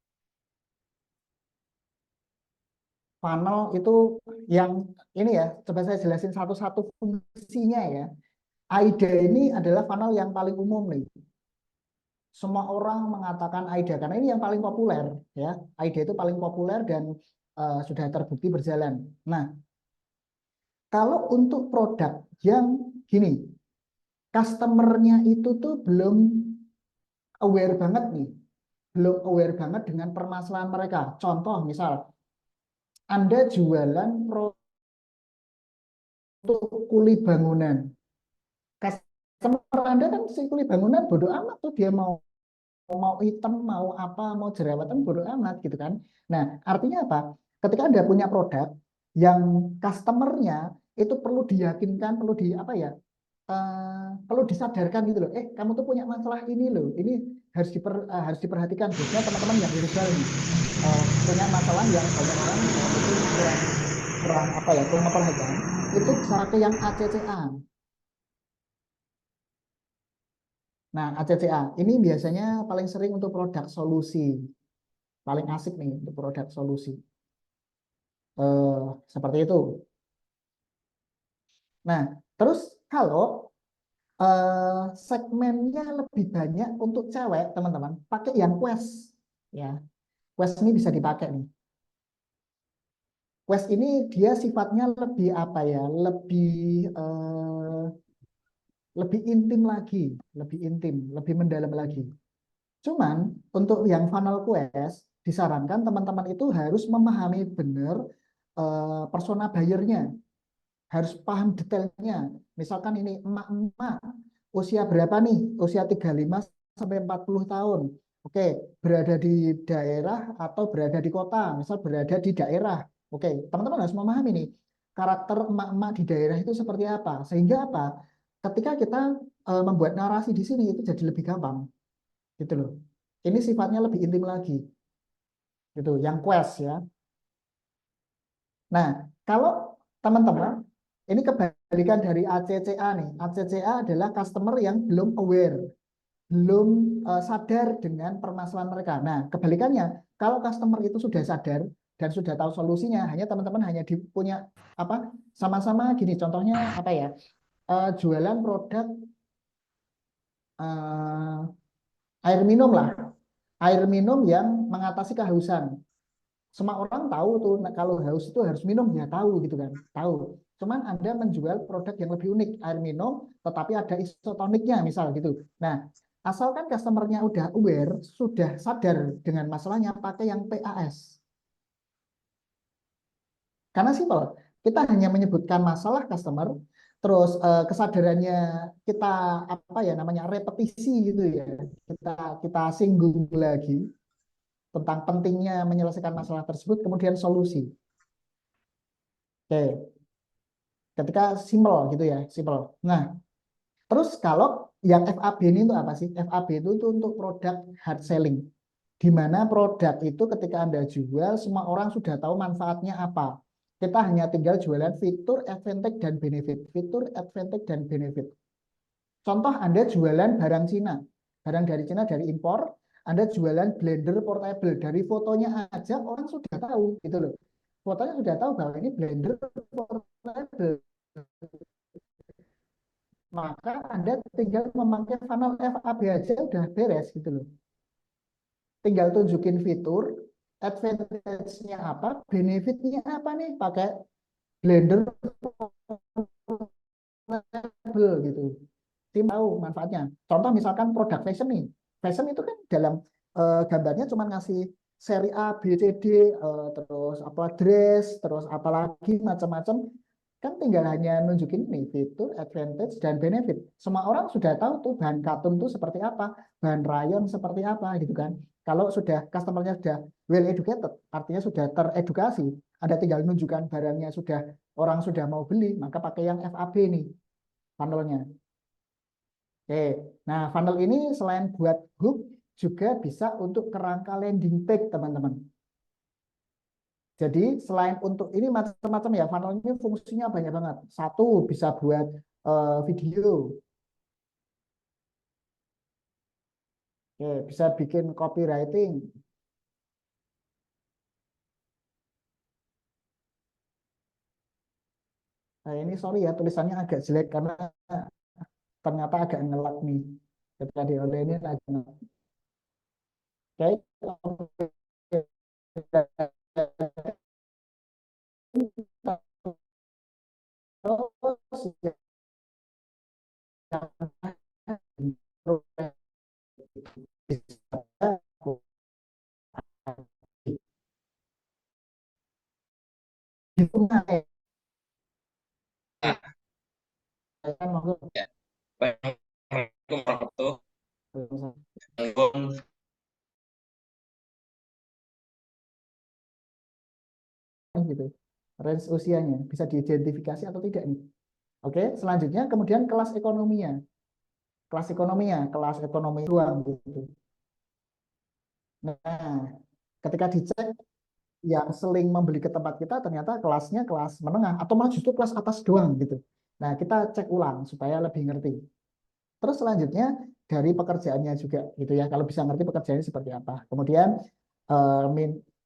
funnel itu yang ini ya, coba saya jelasin satu-satu fungsinya ya. AIDA ini adalah funnel yang paling umum nih. Semua orang mengatakan AIDA karena ini yang paling populer ya. AIDA itu paling populer dan sudah terbukti berjalan. Nah, kalau untuk produk yang gini, customernya itu tuh belum aware banget nih, belum aware banget dengan permasalahan mereka. Contoh misal, Anda jualan produk kuli bangunan. Customer Anda kan si kuli bangunan bodoh amat tuh dia mau mau hitam, mau apa, mau jerawatan bodoh amat gitu kan. Nah, artinya apa? Ketika Anda punya produk yang customernya itu perlu diyakinkan, perlu di apa ya? Perlu disadarkan gitu loh. Kamu tuh punya masalah ini loh. Ini harus diperhatikan. Biasanya teman-teman yang ilegal nih punya masalah yang banyak orang itu kurang kurang apa ya, kurang perhatian, itu bisa pakai yang ACCA. Nah, ACCA ini biasanya paling sering untuk produk solusi, paling asik nih untuk produk solusi. Seperti itu. Nah, terus kalau segmennya lebih banyak untuk cewek, teman-teman, pakai yang Quest. Ya, Quest ini bisa dipakai nih. Quest ini dia sifatnya lebih apa ya, lebih intim lagi, lebih intim, lebih mendalam lagi. Cuman untuk yang funnel quest disarankan teman-teman itu harus memahami benar persona buyer-nya, harus paham detailnya. Misalkan ini emak-emak usia berapa nih? Usia 35 sampai 40 tahun. Oke, berada di daerah atau berada di kota, misal berada di daerah. Oke, teman-teman harus memahami nih karakter emak-emak di daerah itu seperti apa. Sehingga apa? Ketika kita membuat narasi di sini itu jadi lebih gampang, gitu loh. Ini sifatnya lebih intim lagi, gitu. Yang quest ya. Nah, kalau teman-teman ini kebalikan dari ACCA nih. ACCA adalah customer yang belum aware, belum sadar dengan permasalahan mereka. Nah, kebalikannya, kalau customer itu sudah sadar dan sudah tahu solusinya, hanya teman-teman hanya punya apa? Sama-sama gini, contohnya apa ya? Jualan produk eh, air minum lah, air minum yang mengatasi kehausan. Semua orang tahu tuh kalau haus itu harus minum, ya tahu gitu kan, tahu. Cuman Anda menjual produk yang lebih unik, air minum tetapi ada isotoniknya misal gitu. Nah, asalkan customernya udah aware, sudah sadar dengan masalahnya, pakai yang PAS. Karena simpel, kita hanya menyebutkan masalah customer, terus kesadarannya kita apa ya namanya repetisi gitu ya, kita kita singgung lagi tentang pentingnya menyelesaikan masalah tersebut, kemudian solusi. Oke, ketika simple gitu ya, simple. Nah, terus kalau yang FAB ini untuk apa sih? FAB itu untuk produk hard selling, di mana produk itu ketika Anda jual, semua orang sudah tahu manfaatnya apa. Kita hanya tinggal jualan fitur, advantage, dan benefit. Fitur, advantage, dan benefit. Contoh Anda jualan barang Cina, barang dari Cina dari impor, Anda jualan blender portable, dari fotonya aja orang sudah tahu gitu loh. Fotonya sudah tahu bahwa ini blender portable. Maka Anda tinggal memakai funnel FAB aja udah beres gitu loh. Tinggal tunjukin fitur, advantage-nya apa, benefit-nya apa nih pakai blender portable gitu. Tim tahu manfaatnya. Contoh misalkan produk fashion nih. Fashion itu kan dalam gambarnya cuma ngasih seri A, B, C, D, terus apa dress, terus apalagi macam-macam. Kan tinggal hanya nunjukin nih fitur, advantage, dan benefit. Semua orang sudah tahu tuh bahan katun tuh seperti apa, bahan rayon seperti apa gitu kan. Kalau sudah customernya sudah well educated, artinya sudah teredukasi, ada tinggal nunjukkan barangnya sudah orang sudah mau beli, maka pakai yang FAB nih funnelnya. Oke, nah funnel ini selain buat hook juga bisa untuk kerangka landing page teman-teman. Jadi selain untuk ini macam-macam ya, funnel ini fungsinya banyak banget. Satu bisa buat video, oke, bisa bikin copywriting. Nah, ini sorry ya tulisannya agak jelek karena ternyata agak ngelak nih. Ketika di oleh ini agak ngelak. Oke, terus Ah, ya. Assalamualaikum warahmatullahi wabarakatuh. gitu. Range usianya bisa diidentifikasi atau tidak nih. Oke, selanjutnya kemudian kelas ekonominya. Kelas ekonominya, kelas ekonomi doang gitu. Nah, ketika dicek yang seling membeli ke tempat kita ternyata kelasnya kelas menengah atau malah justru kelas atas doang gitu. Nah, kita cek ulang supaya lebih ngerti. Terus selanjutnya dari pekerjaannya juga gitu ya. Kalau bisa ngerti pekerjaannya seperti apa. Kemudian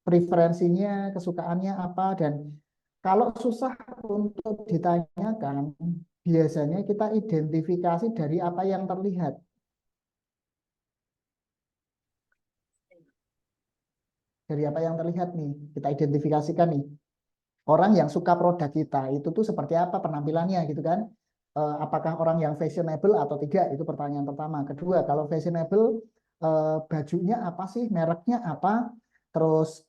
preferensinya, kesukaannya apa, dan kalau susah untuk ditanyakan, biasanya kita identifikasi dari apa yang terlihat. Dari apa yang terlihat nih, kita identifikasikan nih. Orang yang suka produk kita itu tuh seperti apa penampilannya gitu kan. Apakah orang yang fashionable atau tidak, itu pertanyaan pertama. Kedua, kalau fashionable, bajunya apa sih, mereknya apa, terus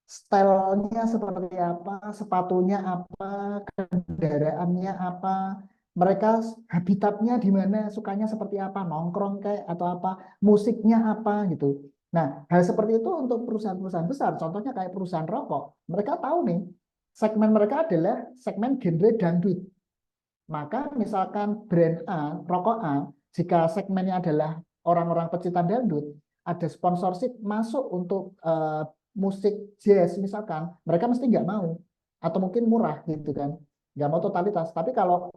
stylenya seperti apa, sepatunya apa, kendaraannya apa, mereka habitatnya di mana, sukanya seperti apa, nongkrong kayak atau apa, musiknya apa gitu. Nah, hal seperti itu untuk perusahaan-perusahaan besar, contohnya kayak perusahaan rokok, mereka tahu nih, segmen mereka adalah segmen genre dangdut. Maka misalkan brand A, rokok A, jika segmennya adalah orang-orang pecinta dangdut, ada sponsorship masuk untuk musik jazz misalkan, mereka mesti nggak mau. Atau mungkin murah gitu kan. Nggak mau totalitas. Tapi kalau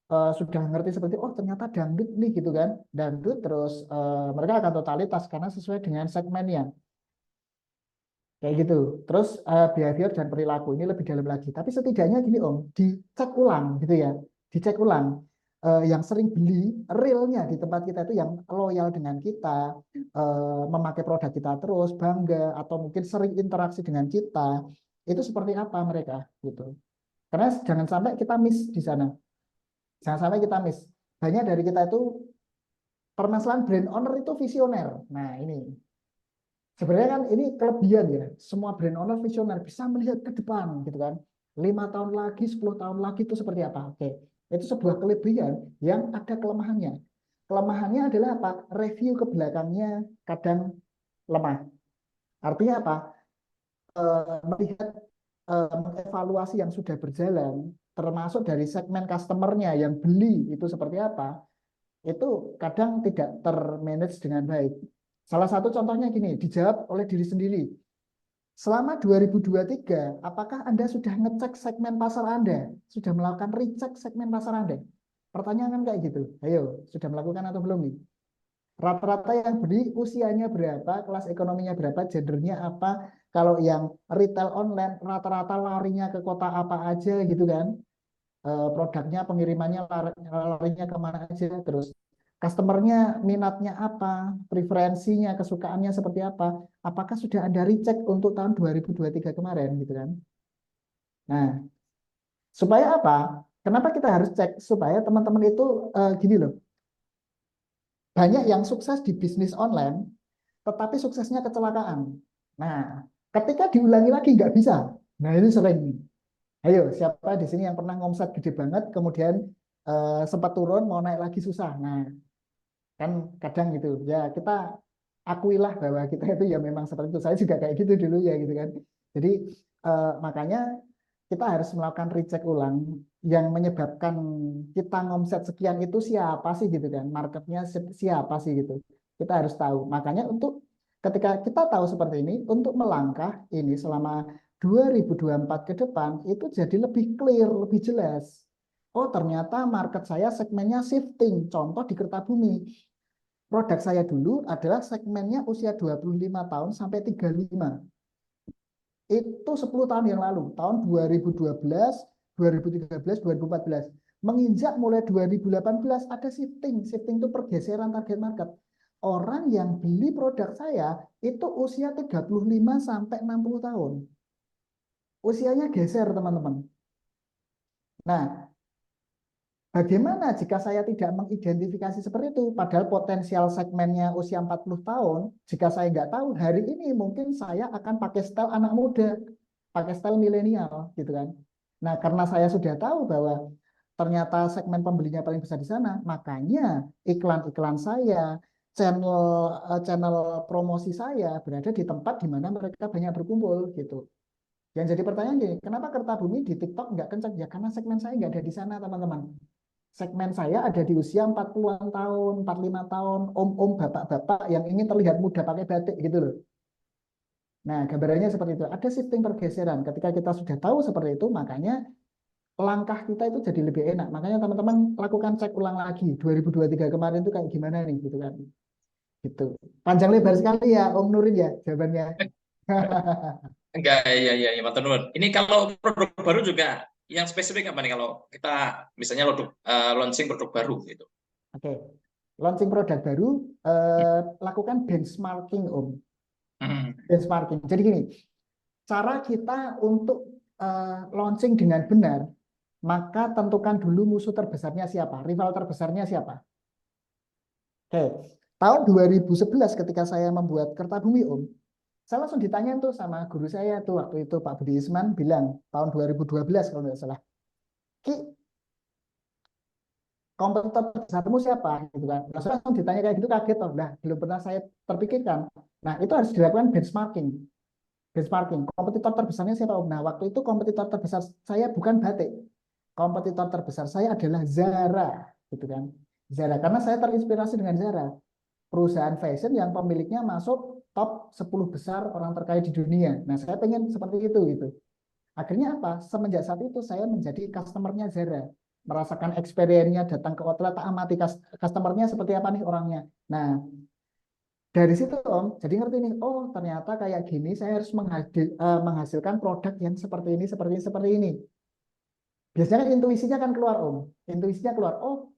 sudah ngerti seperti, oh ternyata dangdut nih gitu kan. Dangdut terus mereka akan totalitas karena sesuai dengan segmennya. Kayak gitu. Terus behavior dan perilaku ini lebih dalam lagi. Tapi setidaknya gini Om, dicek ulang gitu ya. Dicek ulang. Yang sering beli realnya di tempat kita itu yang loyal dengan kita, memakai produk kita terus, bangga, atau mungkin sering interaksi dengan kita, itu seperti apa mereka gitu. Karena jangan sampai kita miss di sana. Jangan sampai kita miss. Banyak dari kita itu permasalahan brand owner itu visioner. Nah ini sebenarnya kan ini kelebihan ya. Semua brand owner visioner bisa melihat ke depan gitu kan. 5 tahun lagi, 10 tahun lagi itu seperti apa? Oke. Itu sebuah kelebihan yang ada kelemahannya. Kelemahannya adalah apa? Review ke belakangnya kadang lemah. Artinya apa? Melihat mengevaluasi yang sudah berjalan, termasuk dari segmen customernya yang beli itu seperti apa, itu kadang tidak termanage dengan baik. Salah satu contohnya gini, dijawab oleh diri sendiri. Selama 2023, apakah Anda sudah ngecek segmen pasar Anda? Sudah melakukan recheck segmen pasar Anda? Pertanyaan kan kayak gitu. Ayo, sudah melakukan atau belum nih? Rata-rata yang beli usianya berapa, kelas ekonominya berapa, gendernya apa. Kalau yang retail online, rata-rata larinya ke kota apa aja gitu kan. Produknya, pengirimannya larinya kemana aja. Terus customernya minatnya apa, preferensinya, kesukaannya seperti apa. Apakah sudah Anda recheck untuk tahun 2023 kemarin gitu kan. Nah, supaya apa? Kenapa kita harus cek? Supaya teman-teman itu gini loh. Banyak yang sukses di bisnis online, tetapi suksesnya kecelakaan. Nah, ketika diulangi lagi nggak bisa. Nah, ini sering. Ayo, siapa di sini yang pernah ngomset gede banget, kemudian sempat turun, mau naik lagi susah. Nah, kan kadang gitu. Ya, kita akuilah bahwa kita itu ya memang seperti itu. Saya juga kayak gitu dulu ya gitu kan. Jadi makanya kita harus melakukan recheck ulang yang menyebabkan kita ngomset sekian itu siapa sih gitu kan. Marketnya siapa sih gitu. Kita harus tahu. Makanya untuk ketika kita tahu seperti ini, untuk melangkah ini selama 2024 ke depan itu jadi lebih clear, lebih jelas. Oh, ternyata market saya segmennya shifting. Contoh di Kertabumi. Produk saya dulu adalah segmennya usia 25 tahun sampai 35. Itu 10 tahun yang lalu, tahun 2012, 2013, 2014. Menginjak mulai 2018 ada shifting. Shifting itu pergeseran target market. Orang yang beli produk saya itu usia 35 sampai 60 tahun. Usianya geser, teman-teman. Nah, bagaimana jika saya tidak mengidentifikasi seperti itu? Padahal potensial segmennya usia 40 tahun, jika saya nggak tahu, hari ini mungkin saya akan pakai style anak muda, pakai style milenial, gitu kan. Nah, karena saya sudah tahu bahwa ternyata segmen pembelinya paling besar di sana, makanya iklan-iklan saya, channel channel promosi saya berada di tempat di mana mereka banyak berkumpul, gitu. Yang jadi pertanyaan gini, kenapa Kertabumi di TikTok nggak kencang? Ya karena segmen saya nggak ada di sana, teman-teman. Segmen saya ada di usia 40-an tahun, 45 tahun, om-om, bapak-bapak yang ingin terlihat muda pakai batik gitu loh. Nah, gambarannya seperti itu. Ada shifting pergeseran. Ketika kita sudah tahu seperti itu, makanya langkah kita itu jadi lebih enak. Makanya teman-teman lakukan cek ulang lagi. 2023 kemarin itu kayak gimana nih, gitu kan. Gitu. Panjang lebar sekali ya, Om Nurin ya, jawabannya. Enggak, iya, iya, iya, Matur Nuwun. Ini kalau produk baru juga yang spesifik apa nih kalau kita misalnya launching produk baru gitu. Oke. Launching produk baru, lakukan benchmarking, Om. Hmm. Benchmarking. Jadi gini, cara kita untuk launching dengan benar, maka tentukan dulu musuh terbesarnya siapa, rival terbesarnya siapa. Oke, tahun 2011 ketika saya membuat Kertabumi Om, saya langsung ditanya tuh sama guru saya tuh waktu itu Pak Budi Isman bilang tahun 2012 kalau nggak salah, Ki, kompetitor terbesarmu siapa? Gitu kan. Nah, saya langsung ditanya kayak gitu kaget, oh, lah belum pernah saya terpikirkan. Nah, itu harus dilakukan benchmarking. Benchmarking, kompetitor terbesarnya siapa Om? Nah, waktu itu kompetitor terbesar saya bukan batik. Kompetitor terbesar saya adalah Zara, gitu kan. Zara, karena saya terinspirasi dengan Zara, perusahaan fashion yang pemiliknya masuk top 10 besar orang terkaya di dunia. Nah, saya pengen seperti itu gitu. Akhirnya apa? Semenjak saat itu saya menjadi customernya Zara. Merasakan experience-nya datang ke outlet, tak amati customernya seperti apa nih orangnya. Nah, dari situ Om, jadi ngerti nih, oh ternyata kayak gini saya harus menghasilkan produk yang seperti ini, seperti ini, seperti ini. Biasanya kan intuisinya kan keluar Om. Intuisinya keluar, oh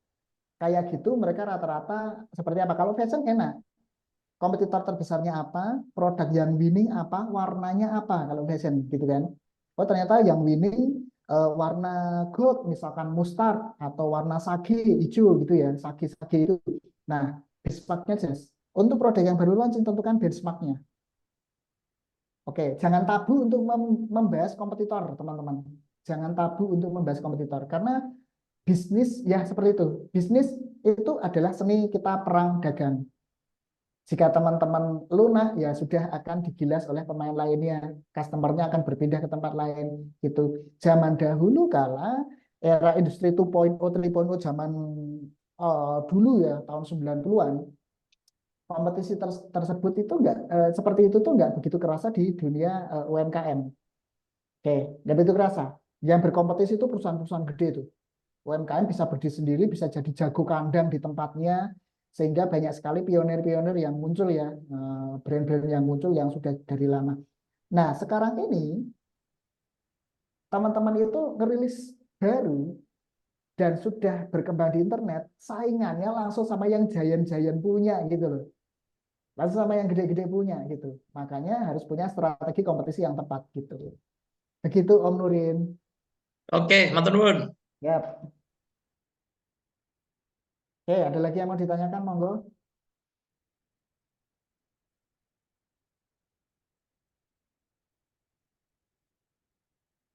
kayak gitu mereka rata-rata seperti apa. Kalau fashion enak, kompetitor terbesarnya apa, produk yang winning apa, warnanya apa kalau fashion gitu kan. Oh ternyata yang winning warna gold misalkan mustard atau warna sage hijau gitu ya, sage-sage itu. Nah, benchmarknya jelas. Untuk produk yang baru launching tentukan benchmarknya. Oke, jangan tabu untuk membahas kompetitor, teman-teman. Jangan tabu untuk membahas kompetitor karena bisnis ya seperti itu. Bisnis itu adalah seni kita perang dagang. Jika teman-teman lunak, ya sudah akan digilas oleh pemain lainnya. Customernya akan berpindah ke tempat lain. Gitu. Zaman dahulu kala era industri 2.0, 3.0 zaman dulu ya, tahun 90-an, kompetisi tersebut itu enggak seperti itu tuh enggak begitu kerasa di dunia UMKM. Oke, enggak begitu kerasa. Yang berkompetisi itu perusahaan-perusahaan gede itu. UMKM bisa berdiri sendiri, bisa jadi jago kandang di tempatnya, sehingga banyak sekali pionir-pionir yang muncul ya, brand-brand yang muncul yang sudah dari lama. Nah, sekarang ini teman-teman itu ngerilis baru dan sudah berkembang di internet, saingannya langsung sama yang giant-giant punya gitu loh. Langsung sama yang gede-gede punya gitu. Makanya harus punya strategi kompetisi yang tepat gitu. Begitu Om Nurin. Oke, Matur Nuwun. Ya. Oke, ada lagi yang mau ditanyakan, monggo.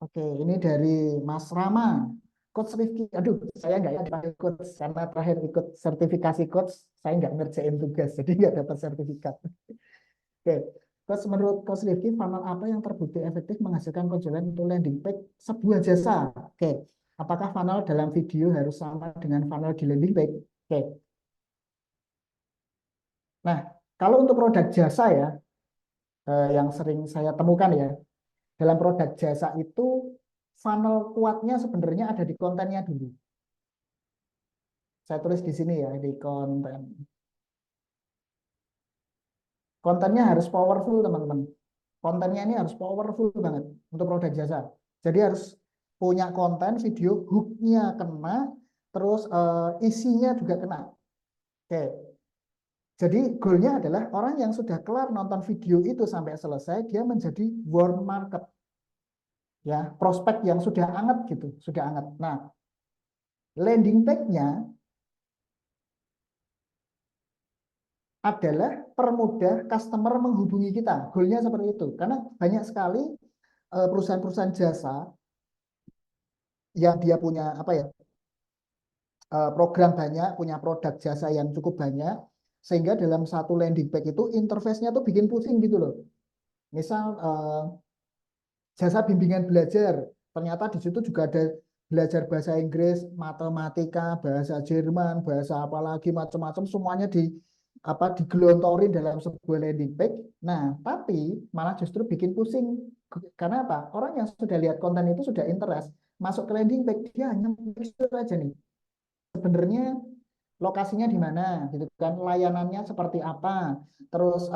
Oke, ini dari Mas Rama. Coach Rifki, aduh, saya nggak ya dipanggil coach karena terakhir ikut sertifikasi coach, saya nggak ngerjain tugas, jadi nggak dapat sertifikat. Oke, coach, menurut Coach Rifki, funnel apa yang terbukti efektif menghasilkan konsulen untuk landing page sebuah jasa? Oke, apakah funnel dalam video harus sama dengan funnel di landing page? Oke, nah kalau untuk produk jasa ya, yang sering saya temukan ya, dalam produk jasa itu funnel kuatnya sebenarnya ada di kontennya dulu. Saya tulis di sini ya, di konten. Kontennya harus powerful, teman-teman. Kontennya ini harus powerful banget untuk produk jasa. Jadi harus punya konten video, hook-nya kena, terus isinya juga kena. Oke. Jadi goalnya adalah orang yang sudah kelar nonton video itu sampai selesai, dia menjadi warm market. Ya, prospek yang sudah anget gitu, sudah anget. Nah, landing page-nya adalah permudah customer menghubungi kita. Goalnya seperti itu. Karena banyak sekali perusahaan-perusahaan jasa yang dia punya apa ya, program banyak, punya produk jasa yang cukup banyak, sehingga dalam satu landing page itu interface-nya tuh bikin pusing gitu loh. Misal jasa bimbingan belajar, ternyata di situ juga ada belajar bahasa Inggris, matematika, bahasa Jerman, bahasa apalagi macam-macam, semuanya di digelontorin dalam sebuah landing page. Nah, tapi malah justru bikin pusing. Karena apa? Orang yang sudah lihat konten itu sudah interest, masuk ke landing page dia hanya itu aja nih. Sebenarnya lokasinya di mana, gitu kan? Layanannya seperti apa? Terus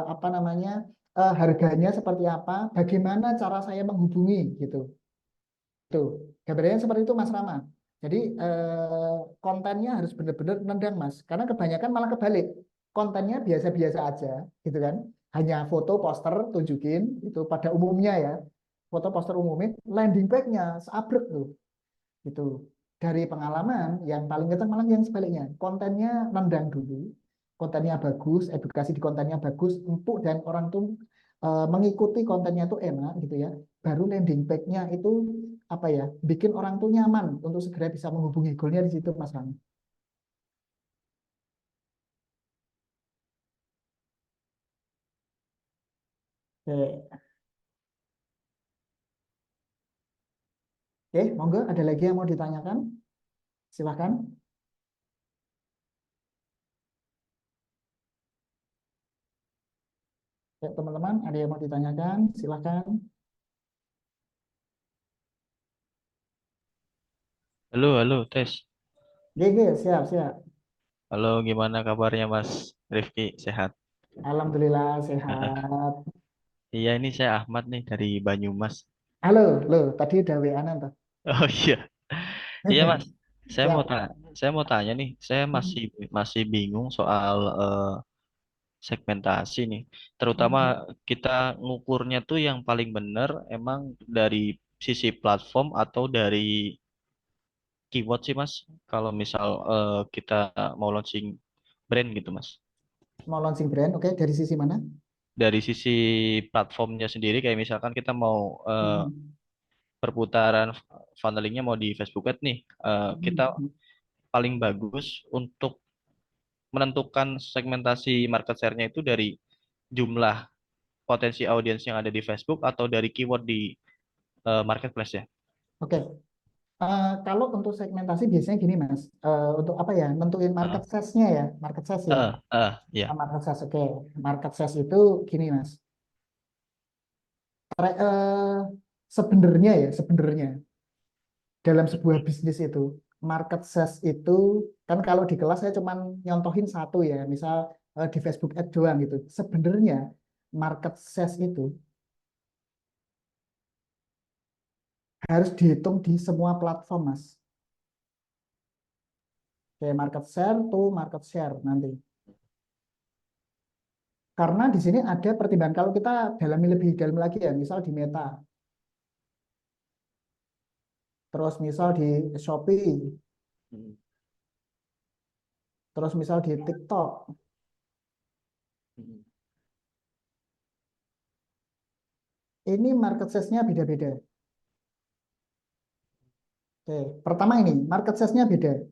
apa namanya? Harganya seperti apa? Bagaimana cara saya menghubungi gitu. Tuh, gambarnya seperti itu Mas Rama. Jadi kontennya harus benar-benar nendang Mas. Karena kebanyakan malah kebalik. Kontennya biasa-biasa aja, gitu kan. Hanya foto, poster, tunjukin itu pada umumnya ya. Foto, poster umumin, landing page-nya seabrek tuh. Gitu. Dari pengalaman yang paling kencang malah yang sebaliknya. Kontennya nendang dulu, kontennya bagus, edukasi di kontennya bagus, empuk dan orang tuh mengikuti kontennya tuh enak gitu ya. Baru landing page-nya itu apa ya, bikin orang tuh nyaman untuk segera bisa menghubungi goalnya di situ Mas Rani. Oke. Oke, monggo ada lagi yang mau ditanyakan? Silahkan. Ya, teman-teman, ada yang mau ditanyakan? Silahkan. Halo, halo, tes. GG, siap, siap. Halo, gimana kabarnya Mas Rifki? Sehat? Alhamdulillah sehat. Iya, ini saya Ahmad nih dari Banyumas. Halo, lo tadi udah WA-an tuh. Oh iya, iya Mas. Saya mau Siap. tanya, saya mau tanya nih. Saya masih masih bingung soal segmentasi nih. Terutama kita ngukurnya tuh yang paling benar emang dari sisi platform atau dari keyword sih Mas. Kalau misal kita mau launching brand gitu Mas. Mau launching brand, oke. Dari sisi mana? Dari sisi platformnya sendiri kayak misalkan kita mau Hmm. perputaran funnelingnya mau di Facebook Ads nih, kita Hmm. paling bagus untuk menentukan segmentasi market share-nya itu dari jumlah potensi audiens yang ada di Facebook atau dari keyword di marketplace ya. Oke. Kalau untuk segmentasi biasanya gini Mas, untuk apa ya? Nentuin market Heeh. size-nya ya, market size ya. Ya. Market size, oke. Market size itu gini Mas. Sebenarnya ya, sebenarnya dalam sebuah bisnis itu market size itu kan kalau di kelas saya cuma nyontohin satu ya, misal di Facebook Ad doang gitu. Sebenarnya market size itu harus dihitung di semua platform Mas. Kayak market share tuh market share nanti. Karena di sini ada pertimbangan kalau kita dalami lebih dalam lagi ya, misal di Meta, terus misal di Shopee, Hmm. terus misal di TikTok. Hmm. Ini market size-nya beda-beda. Oke, pertama ini market size-nya beda.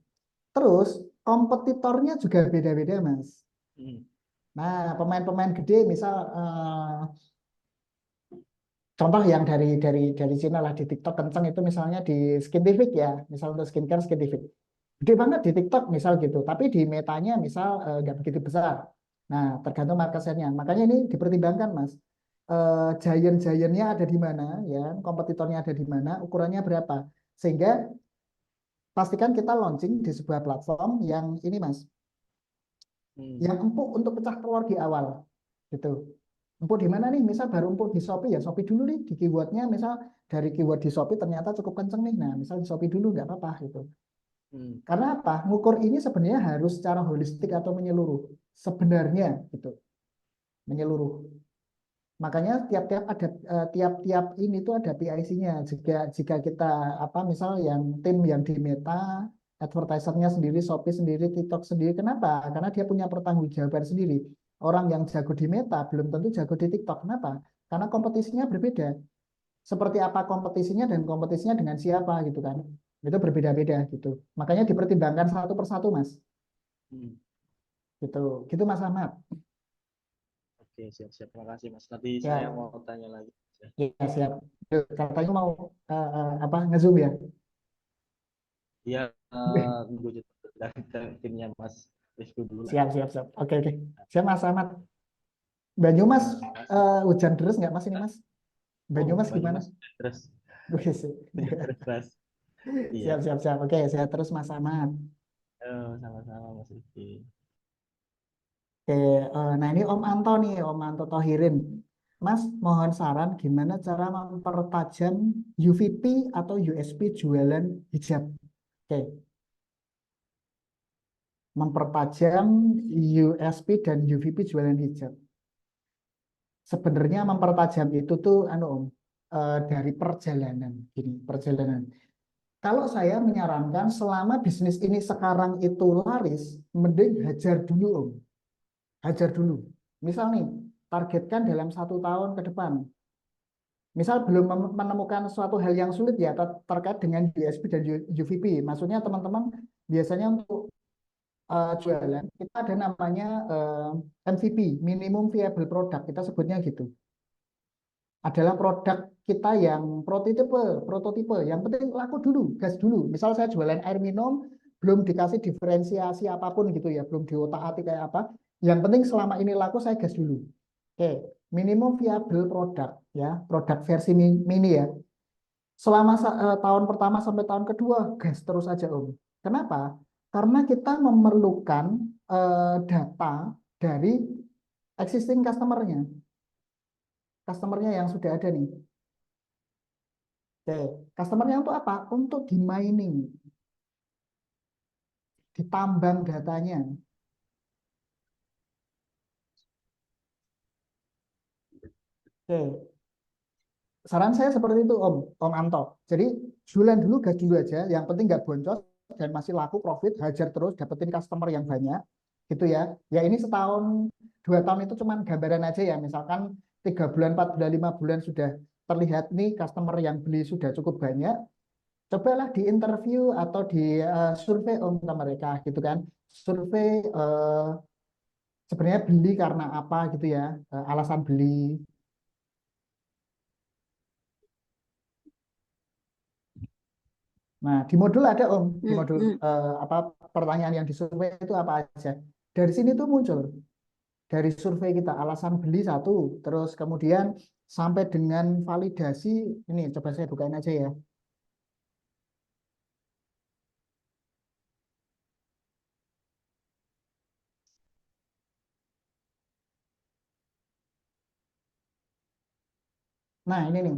Terus kompetitornya juga beda-beda, Mas. Hmm. Nah, pemain-pemain gede misal contoh yang dari Cina lah di TikTok kenceng itu misalnya di Skintific ya, misal untuk skincare Skintific. Gede banget di TikTok misal gitu, tapi di metanya misal nggak begitu besar. Nah, tergantung market share-nya. Makanya ini dipertimbangkan, Mas. Giant-giantnya ada di mana, ya, kompetitornya ada di mana, ukurannya berapa. Sehingga pastikan kita launching di sebuah platform yang ini, Mas, Hmm. yang empuk untuk pecah telur di awal, gitu. Empuk di mana nih? Misal baru empuk di Shopee ya Shopee dulu nih di keywordnya. Misal dari keyword di Shopee ternyata cukup kenceng nih. Nah, misal di Shopee dulu nggak apa-apa gitu. Hmm. Karena apa? Ngukur ini sebenarnya harus secara holistik atau menyeluruh. Sebenarnya gitu, menyeluruh. Makanya tiap-tiap ada tiap-tiap ini tuh ada PIC-nya. Jika kita apa misal yang tim yang di Meta, advertisernya sendiri, Shopee sendiri, TikTok sendiri. Kenapa? Karena dia punya pertanggungjawaban sendiri. Orang yang jago di Meta belum tentu jago di TikTok. Kenapa? Karena kompetisinya berbeda. Seperti apa kompetisinya dan kompetisinya dengan siapa gitu kan. Itu berbeda-beda gitu. Makanya dipertimbangkan satu persatu, Mas. Hmm. Gitu. Gitu Mas Ahmad. Oke, siap-siap. Terima kasih Mas. Nanti saya Ya, mau tanya lagi. ya siap. Katanya mau apa ngezoom ya? Iya, nunggu dari timnya Mas. Rizky dulu lah. Siap, siap, siap. Oke, oke. Siap, Mas Ahmad. Banyumas, hujan deras nggak Mas ini, Mas? Banyumas gimana? Banyumas terus Wih, terus. Iya. siap, siap, siap. Oke, saya terus Mas Ahmad. Sama-sama Mas Rizky. Oke, nah ini Om Anto nih, Om Anto Tohirin. Mas, mohon saran gimana cara mempertajam UVP atau USP jualan hijab. Oke, mempertajam USP dan UVP jualan hijab. Sebenarnya mempertajam itu tuh dari perjalanan gini, perjalanan. Kalau saya menyarankan selama bisnis ini sekarang itu laris, mending hajar dulu Om. Hajar dulu. Misal nih, targetkan dalam 1 tahun ke depan. Misal belum menemukan suatu hal yang sulit ya terkait dengan USP dan UVP. Maksudnya teman-teman biasanya untuk jualan kita ada namanya MVP, minimum viable product, kita sebutnya gitu. Adalah produk kita yang prototipe. Yang penting laku dulu, gas dulu. Misal saya jualan air minum, belum dikasih diferensiasi apapun gitu ya, belum diotak-atik kayak apa. Yang penting selama ini laku saya gas dulu. Oke, minimum viable product ya, produk versi mini ya. Selama tahun pertama sampai tahun kedua gas terus aja Om. Kenapa? Karena kita memerlukan data dari existing customernya yang sudah ada nih. Oke, customernya untuk apa? Untuk di mining, ditambang datanya. Oke, saran saya seperti itu Om Anto. Jadi jualan dulu, gas dulu aja. Yang penting nggak boncos dan masih laku profit, hajar terus, dapetin customer yang banyak, gitu ya. Ya ini setahun, 2 tahun itu cuman gambaran aja ya. Misalkan 3 bulan, 4 bulan, 5 bulan sudah terlihat nih customer yang beli sudah cukup banyak. Cobalah di interview atau di survei ke mereka gitu kan. Survei sebenarnya beli karena apa gitu ya, alasan beli. Nah, di modul ada di modul apa pertanyaan yang disurvei itu apa aja. Dari sini tuh muncul dari survei kita alasan beli satu, terus kemudian sampai dengan validasi ini coba saya bukain aja ya. Nah, ini nih.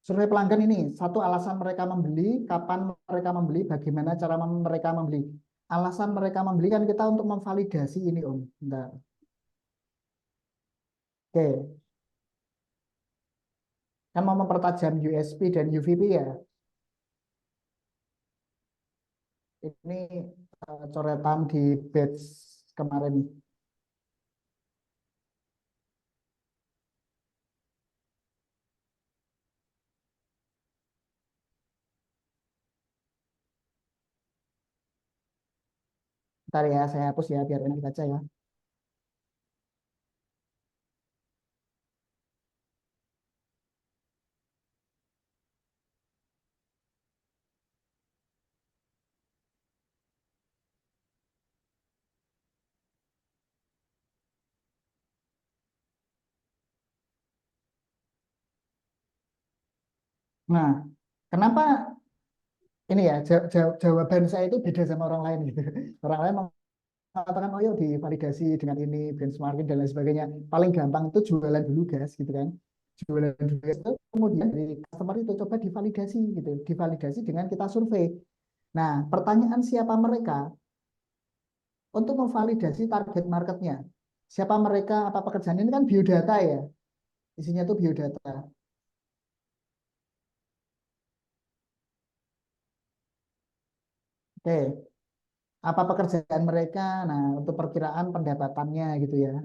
Survei pelanggan ini, satu alasan mereka membeli, kapan mereka membeli, bagaimana cara mereka membeli. Alasan mereka membeli kan kita untuk memvalidasi ini Om. Bentar. Oke, kan mau mempertajam USP dan UVP ya. Ini coretan di batch kemarin. Ntar ya, saya hapus ya biar enak baca ya. Nah, kenapa ini ya jawaban saya itu beda sama orang lain gitu. Orang lain mengatakan oh yuk divalidasi dengan ini benchmarking dan lain sebagainya. Paling gampang itu jualan dulu gas gitu kan. Jualan dulu gas itu kemudian dari customer itu coba divalidasi gitu. Divalidasi dengan kita survei. Nah, pertanyaan siapa mereka untuk memvalidasi target marketnya. Siapa mereka, apa pekerjaan ini kan biodata ya. Isinya tuh biodata. Oke, apa pekerjaan mereka? Nah, untuk perkiraan pendapatannya gitu ya.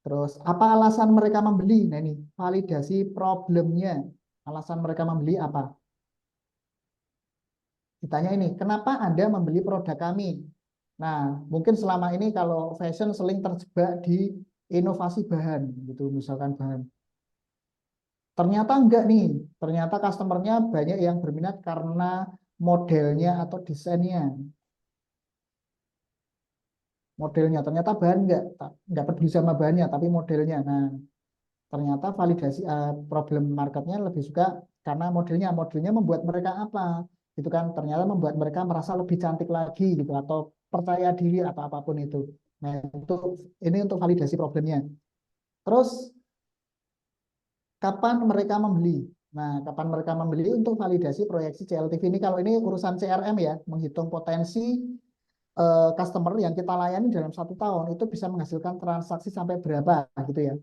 Terus, apa alasan mereka membeli? Nah, ini validasi problemnya. Alasan mereka membeli apa? Ditanya ini, kenapa Anda membeli produk kami? Nah, mungkin selama ini kalau fashion sering terjebak di inovasi bahan, gitu, misalkan bahan. Ternyata enggak nih, ternyata customernya banyak yang berminat karena modelnya atau desainnya. modelnya. Ternyata bahan nggak peduli sama bahannya, tapi modelnya. Nah, ternyata validasi problem marketnya lebih suka karena modelnya membuat mereka apa gitu kan, ternyata membuat mereka merasa lebih cantik lagi gitu atau percaya diri atau apapun itu. Nah, ini untuk validasi problemnya. Terus kapan mereka membeli? Nah, kapan mereka membeli untuk validasi proyeksi CLTV ini, kalau ini urusan CRM ya, menghitung potensi customer yang kita layani dalam 1 tahun itu bisa menghasilkan transaksi sampai berapa gitu ya.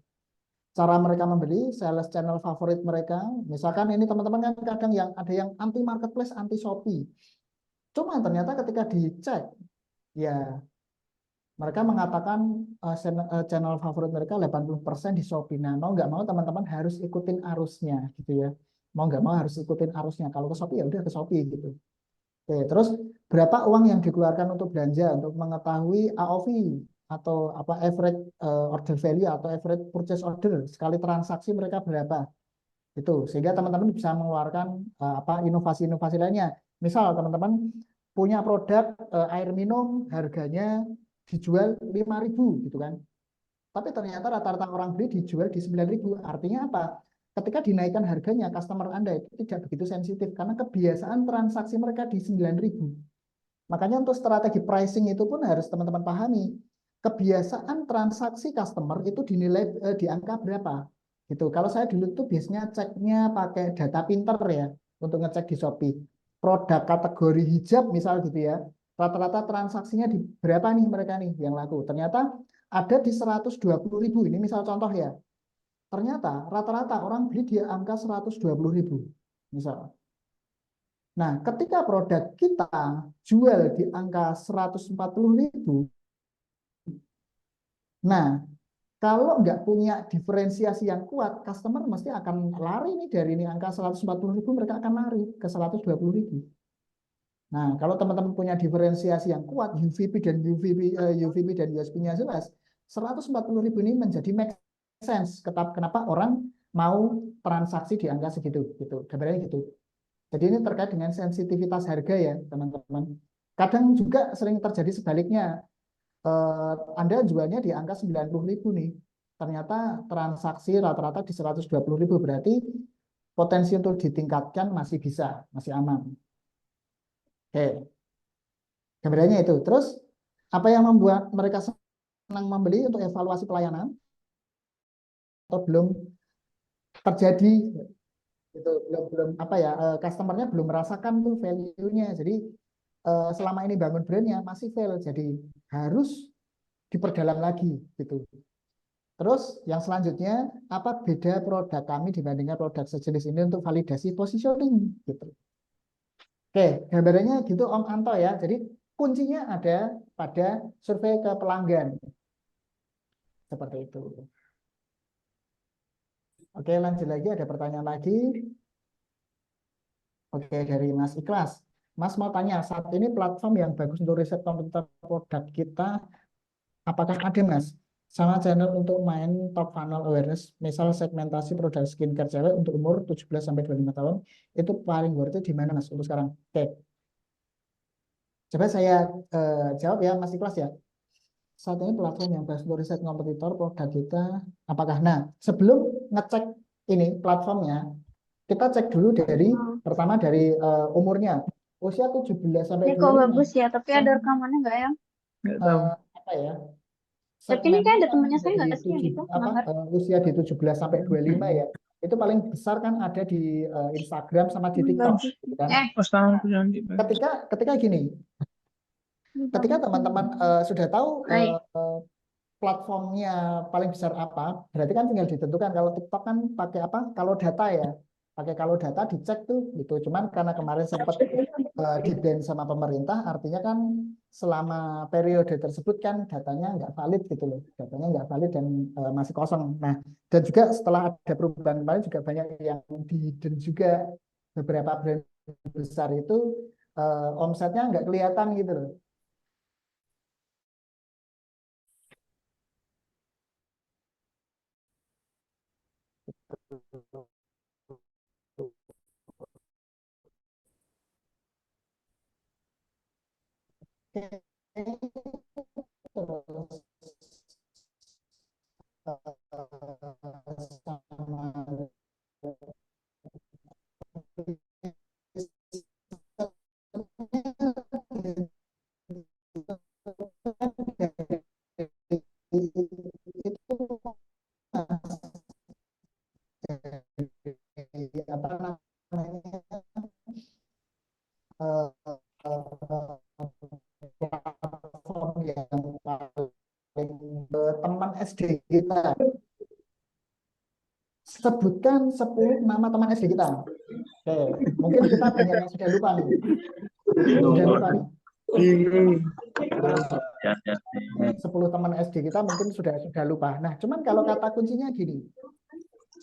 Cara mereka membeli, sales channel favorit mereka. Misalkan ini teman-teman kan kadang yang ada yang anti marketplace, anti Shopee. Cuma ternyata ketika dicek, ya mereka mengatakan channel favorit mereka 80% di Shopee. Nah, mau nggak mau teman-teman harus ikutin arusnya gitu ya. Mau nggak mau harus ikutin arusnya. Kalau ke Shopee ya udah ke Shopee gitu. Oke, terus berapa uang yang dikeluarkan untuk belanja untuk mengetahui AOV atau apa average order value atau average purchase order sekali transaksi mereka berapa itu, sehingga teman-teman bisa mengeluarkan apa inovasi-inovasi lainnya. Misal teman-teman punya produk air minum harganya dijual 5.000 gitu kan, tapi ternyata rata-rata orang beli dijual di 9.000. Artinya apa? Ketika dinaikkan harganya, customer Anda itu tidak begitu sensitif karena kebiasaan transaksi mereka di 9.000. Makanya untuk strategi pricing itu pun harus teman-teman pahami. Kebiasaan transaksi customer itu dinilai di angka berapa. Gitu. Kalau saya dulu tuh biasanya ceknya pakai data pinter ya untuk ngecek di Shopee. Produk kategori hijab misal gitu ya. Rata-rata transaksinya di berapa nih mereka nih yang laku. Ternyata ada di 120.000. Ini misal contoh ya. Ternyata rata-rata orang beli di angka 120.000. Misal. Nah, ketika produk kita jual di angka 140.000, nah, kalau nggak punya diferensiasi yang kuat, customer mesti akan lari nih dari ini angka 140.000, mereka akan lari ke 120.000. Nah, kalau teman-teman punya diferensiasi yang kuat, UVP dan USP-nya jelas, 140.000 ini menjadi make sense. Kenapa orang mau transaksi di angka segitu, gitu. Gambarnya gitu. Jadi ini terkait dengan sensitivitas harga ya, teman-teman. Kadang juga sering terjadi sebaliknya. Anda jualnya di angka 90.000 nih. Ternyata transaksi rata-rata di 120.000, berarti potensi untuk ditingkatkan masih bisa, masih aman. Oke, gambarannya itu. Terus apa yang membuat mereka senang membeli untuk evaluasi pelayanan atau belum terjadi itu belum apa ya, customernya belum merasakan tuh value-nya. Jadi selama ini bangun brandnya masih fail, jadi harus diperdalam lagi gitu. Terus yang selanjutnya, apa beda produk kami dibandingkan produk sejenis ini untuk validasi positioning gitu. Oke, gambarannya gitu Om Anto ya. Jadi kuncinya ada pada survei ke pelanggan seperti itu. Oke, lanjut lagi, ada pertanyaan lagi. Oke, dari Mas Ikhlas. Mas mau tanya, saat ini platform yang bagus untuk riset kompetitor produk kita, apakah ada Mas? Sama channel untuk main top funnel awareness, misal segmentasi produk skincare cewek untuk umur 17 sampai 25 tahun, itu paling worth it di mana Mas untuk sekarang? Oke. Coba saya jawab ya Mas Ikhlas ya. Saat ini platform yang bagus untuk riset kompetitor produk kita, apakah? Nah, sebelum ngecek ini platformnya, kita cek dulu dari pertama dari umurnya. Usia 17 sampai Ini kok 25. bagus ya, tapi ada rekamannya nggak ya? Nggak tahu. Apa ya? Tapi ini kayak ada Segmen temannya saya dari nggak sih yang itu, Mahar? usia di 17 sampai 25 ya. Itu paling besar kan ada di Instagram sama di TikTok Bagus. gitu kan. Pas tanganku jangan di Ketika gini, ketika teman-teman sudah tahu Baik. platformnya paling besar apa, berarti kan tinggal ditentukan. Kalau TikTok kan pakai apa? Kalau data ya, pakai kalau data dicek tuh gitu. Cuman karena kemarin sempat di-ban sama pemerintah, artinya kan selama periode tersebut kan datanya nggak valid gitu loh, datanya nggak valid dan masih kosong. Nah, dan juga setelah ada perubahan kemarin juga banyak yang di-hidden juga, beberapa brand besar itu omsetnya nggak kelihatan gitu loh. SD kita. Sebutkan 10 nama teman SD kita. Oke, mungkin kita banyak yang sudah lupa nih. Sudah lupa nih. Ya, ya. 10 teman SD kita mungkin sudah lupa. Nah, cuman kalau kata kuncinya gini.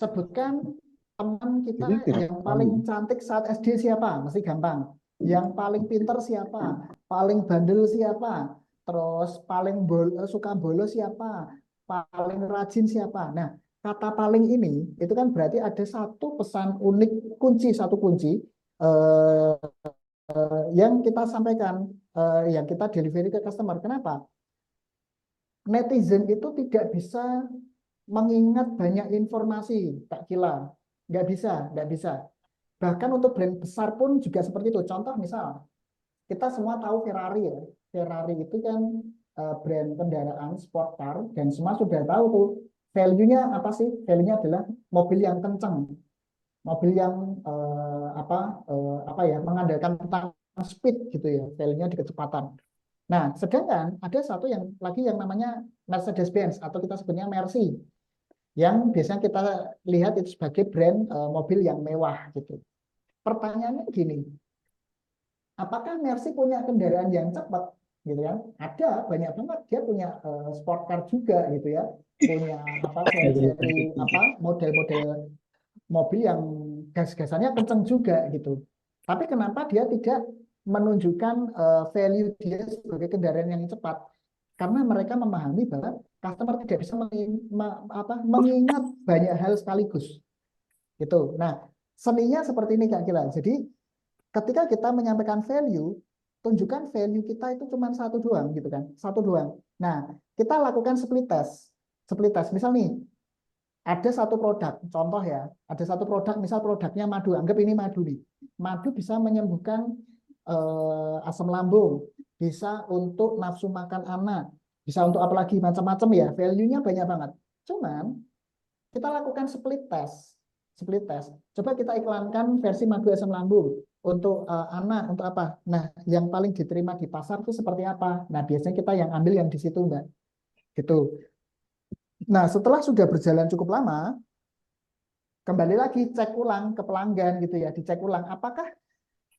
Sebutkan teman kita yang paling cantik saat SD siapa? Masih gampang. Yang paling pinter siapa? Paling bandel siapa? Terus paling suka bolos siapa? Paling rajin siapa? Nah, kata paling ini itu kan berarti ada satu pesan unik, satu kunci yang kita sampaikan, yang kita delivery ke customer. Kenapa? Netizen itu tidak bisa mengingat banyak informasi, Kak Kila. Nggak bisa. Bahkan untuk brand besar pun juga seperti itu. Contoh misal, kita semua tahu Ferrari ya. Ferrari itu kan brand kendaraan sport car, dan semua sudah tahu tuh value-nya apa sih? Value-nya adalah mobil yang kencang, mobil yang apa ya, mengandalkan tentang speed gitu ya, value-nya di kecepatan. Nah, sedangkan ada satu yang lagi yang namanya Mercedes-Benz atau kita sebutnya Mercy, yang biasanya kita lihat itu sebagai brand mobil yang mewah gitu. Pertanyaannya gini, apakah Mercy punya kendaraan yang cepat gitu ya? Ada, banyak banget, dia punya sport car juga gitu ya, punya seri model-model mobil yang gas-gasannya kenceng juga gitu. Tapi kenapa dia tidak menunjukkan value dia sebagai kendaraan yang cepat? Karena mereka memahami bahwa customer tidak bisa mengingat banyak hal sekaligus. Gitu. Nah, seninya seperti ini Kak Kila. Jadi ketika kita menyampaikan value, tunjukkan value kita itu cuma satu doang gitu kan, satu doang. Nah, kita lakukan split test. Split test. Misal nih, ada satu produk, contoh ya, ada satu produk, misal produknya madu, anggap ini madu nih. Madu bisa menyembuhkan asam lambung, bisa untuk nafsu makan anak, bisa untuk apalagi macam-macam ya, value-nya banyak banget. Cuman kita lakukan split test. Split test. Coba kita iklankan versi madu asam lambung untuk anak, untuk apa? Nah, yang paling diterima di pasar itu seperti apa? Nah, biasanya kita yang ambil yang di situ, Mbak. Gitu. Nah, setelah sudah berjalan cukup lama, kembali lagi cek ulang ke pelanggan gitu ya, dicek ulang apakah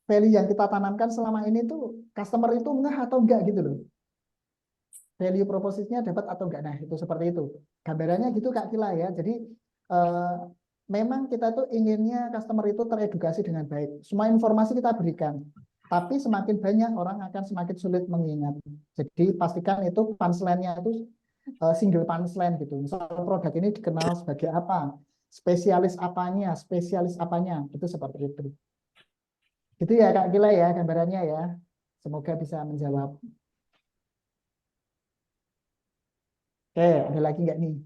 value yang kita tanamkan selama ini tuh customer itu ngeh atau enggak gitu loh. Value proposisinya dapat atau enggak. Nah, itu seperti itu. Gambarannya gitu Kak Kila ya. Jadi memang kita tuh inginnya customer itu teredukasi dengan baik. Semua informasi kita berikan. Tapi semakin banyak orang akan semakin sulit mengingat. Jadi pastikan itu punchline-nya itu single punchline gitu. Misal produk ini dikenal sebagai apa? Spesialis apanya? Itu seperti itu. Gitu ya Kak Gila ya gambarannya ya. Semoga bisa menjawab. Oke, ada lagi nggak nih?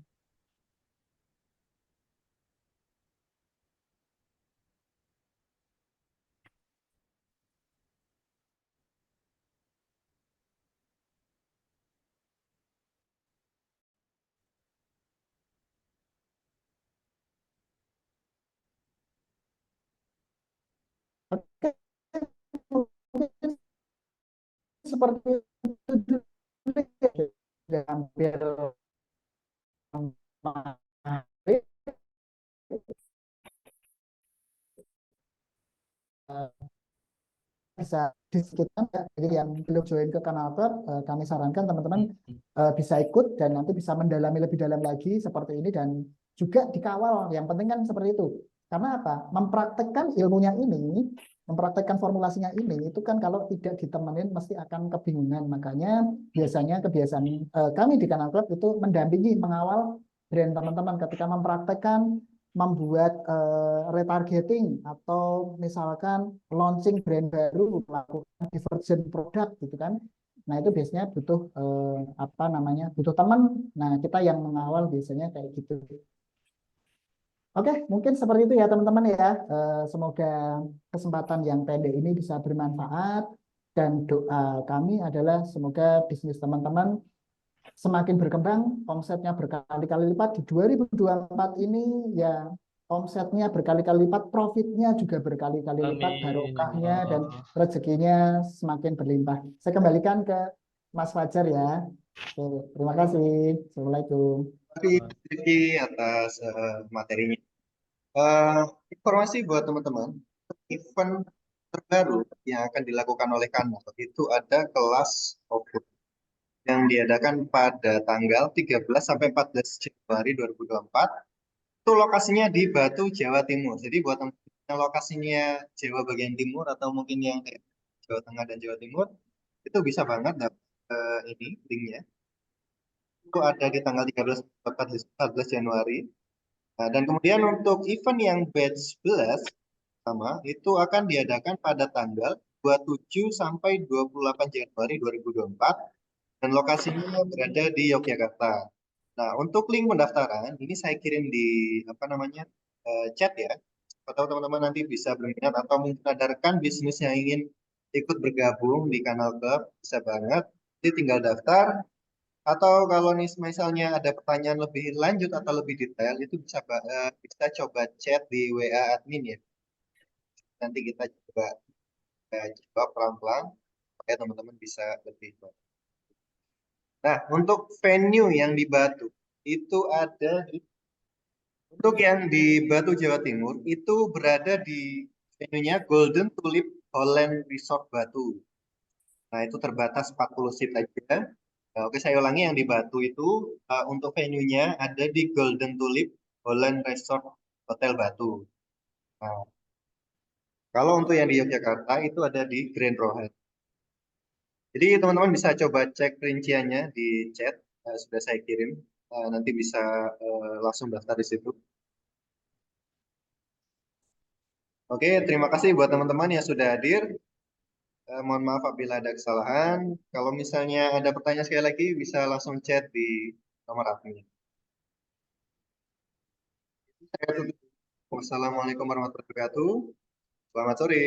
Oke, mungkin seperti itu dulu ya. Hampir bisa di sekitar jadi yang belum join ke kanal Club, kami sarankan teman-teman bisa ikut dan nanti bisa mendalami lebih dalam lagi seperti ini, dan juga dikawal. Yang penting kan seperti itu. Karena apa? Mempraktekkan ilmunya ini, mempraktekkan formulasinya ini, itu kan kalau tidak ditemenin mesti akan kebingungan. Makanya biasanya kebiasaan kami di kanal Club itu mendampingi, mengawal brand teman-teman ketika mempraktekkan membuat retargeting atau misalkan launching brand baru, melakukan diversion produk gitu kan. Nah, itu biasanya butuh butuh teman. Nah, kita yang mengawal biasanya kayak gitu. Oke, mungkin seperti itu ya teman-teman ya. Semoga kesempatan yang pendek ini bisa bermanfaat, dan doa kami adalah semoga bisnis teman-teman semakin berkembang, omsetnya berkali-kali lipat di 2024 ini ya, omsetnya berkali-kali lipat, profitnya juga berkali-kali lipat, Amin. barokahnya dan rezekinya semakin berlimpah. Saya kembalikan ke Mas Fajar ya. Oke, terima kasih. Assalamualaikum. kasih Rizky atas materinya. Informasi buat teman-teman, event terbaru yang akan dilakukan oleh Kanal itu ada kelas offline yang diadakan pada tanggal 13 sampai 14 Januari 2024. Itu lokasinya di Batu, Jawa Timur. Jadi buat teman-teman yang lokasinya Jawa bagian timur atau mungkin yang Jawa Tengah dan Jawa Timur, itu bisa banget dapat ini linknya. Itu ada di tanggal 13 14 Januari. Nah, dan kemudian untuk event yang batch 11 sama itu akan diadakan pada tanggal 27 sampai 28 Januari 2024 dan lokasinya berada di Yogyakarta. Nah, untuk link pendaftaran ini saya kirim di apa namanya chat ya. Atau teman-teman nanti bisa berminat atau mungkin ada rekan bisnis yang ingin ikut bergabung di Kanal Club, bisa banget. Jadi tinggal daftar atau kalau misalnya ada pertanyaan lebih lanjut atau lebih detail itu bisa coba chat di WA admin ya. Nanti kita coba jawab pelan-pelan supaya teman-teman bisa lebih baik. Nah, untuk venue yang di Batu itu ada untuk yang di Batu Jawa Timur itu berada di venue-nya Golden Tulip Holland Resort Batu. Nah, itu terbatas 40 seat aja. Nah, oke, saya ulangi yang di Batu itu untuk venue-nya ada di Golden Tulip Holland Resort Hotel Batu. Nah, kalau untuk yang di Yogyakarta itu ada di Grand Rohan. Jadi teman-teman bisa coba cek rinciannya di chat, sudah saya kirim. Nanti bisa langsung daftar di situ. Oke, terima kasih buat teman-teman yang sudah hadir. Mohon maaf apabila ada kesalahan. Kalau misalnya ada pertanyaan sekali lagi, bisa langsung chat di nomor admin. Saya tutup. Wassalamualaikum warahmatullahi wabarakatuh. Selamat sore.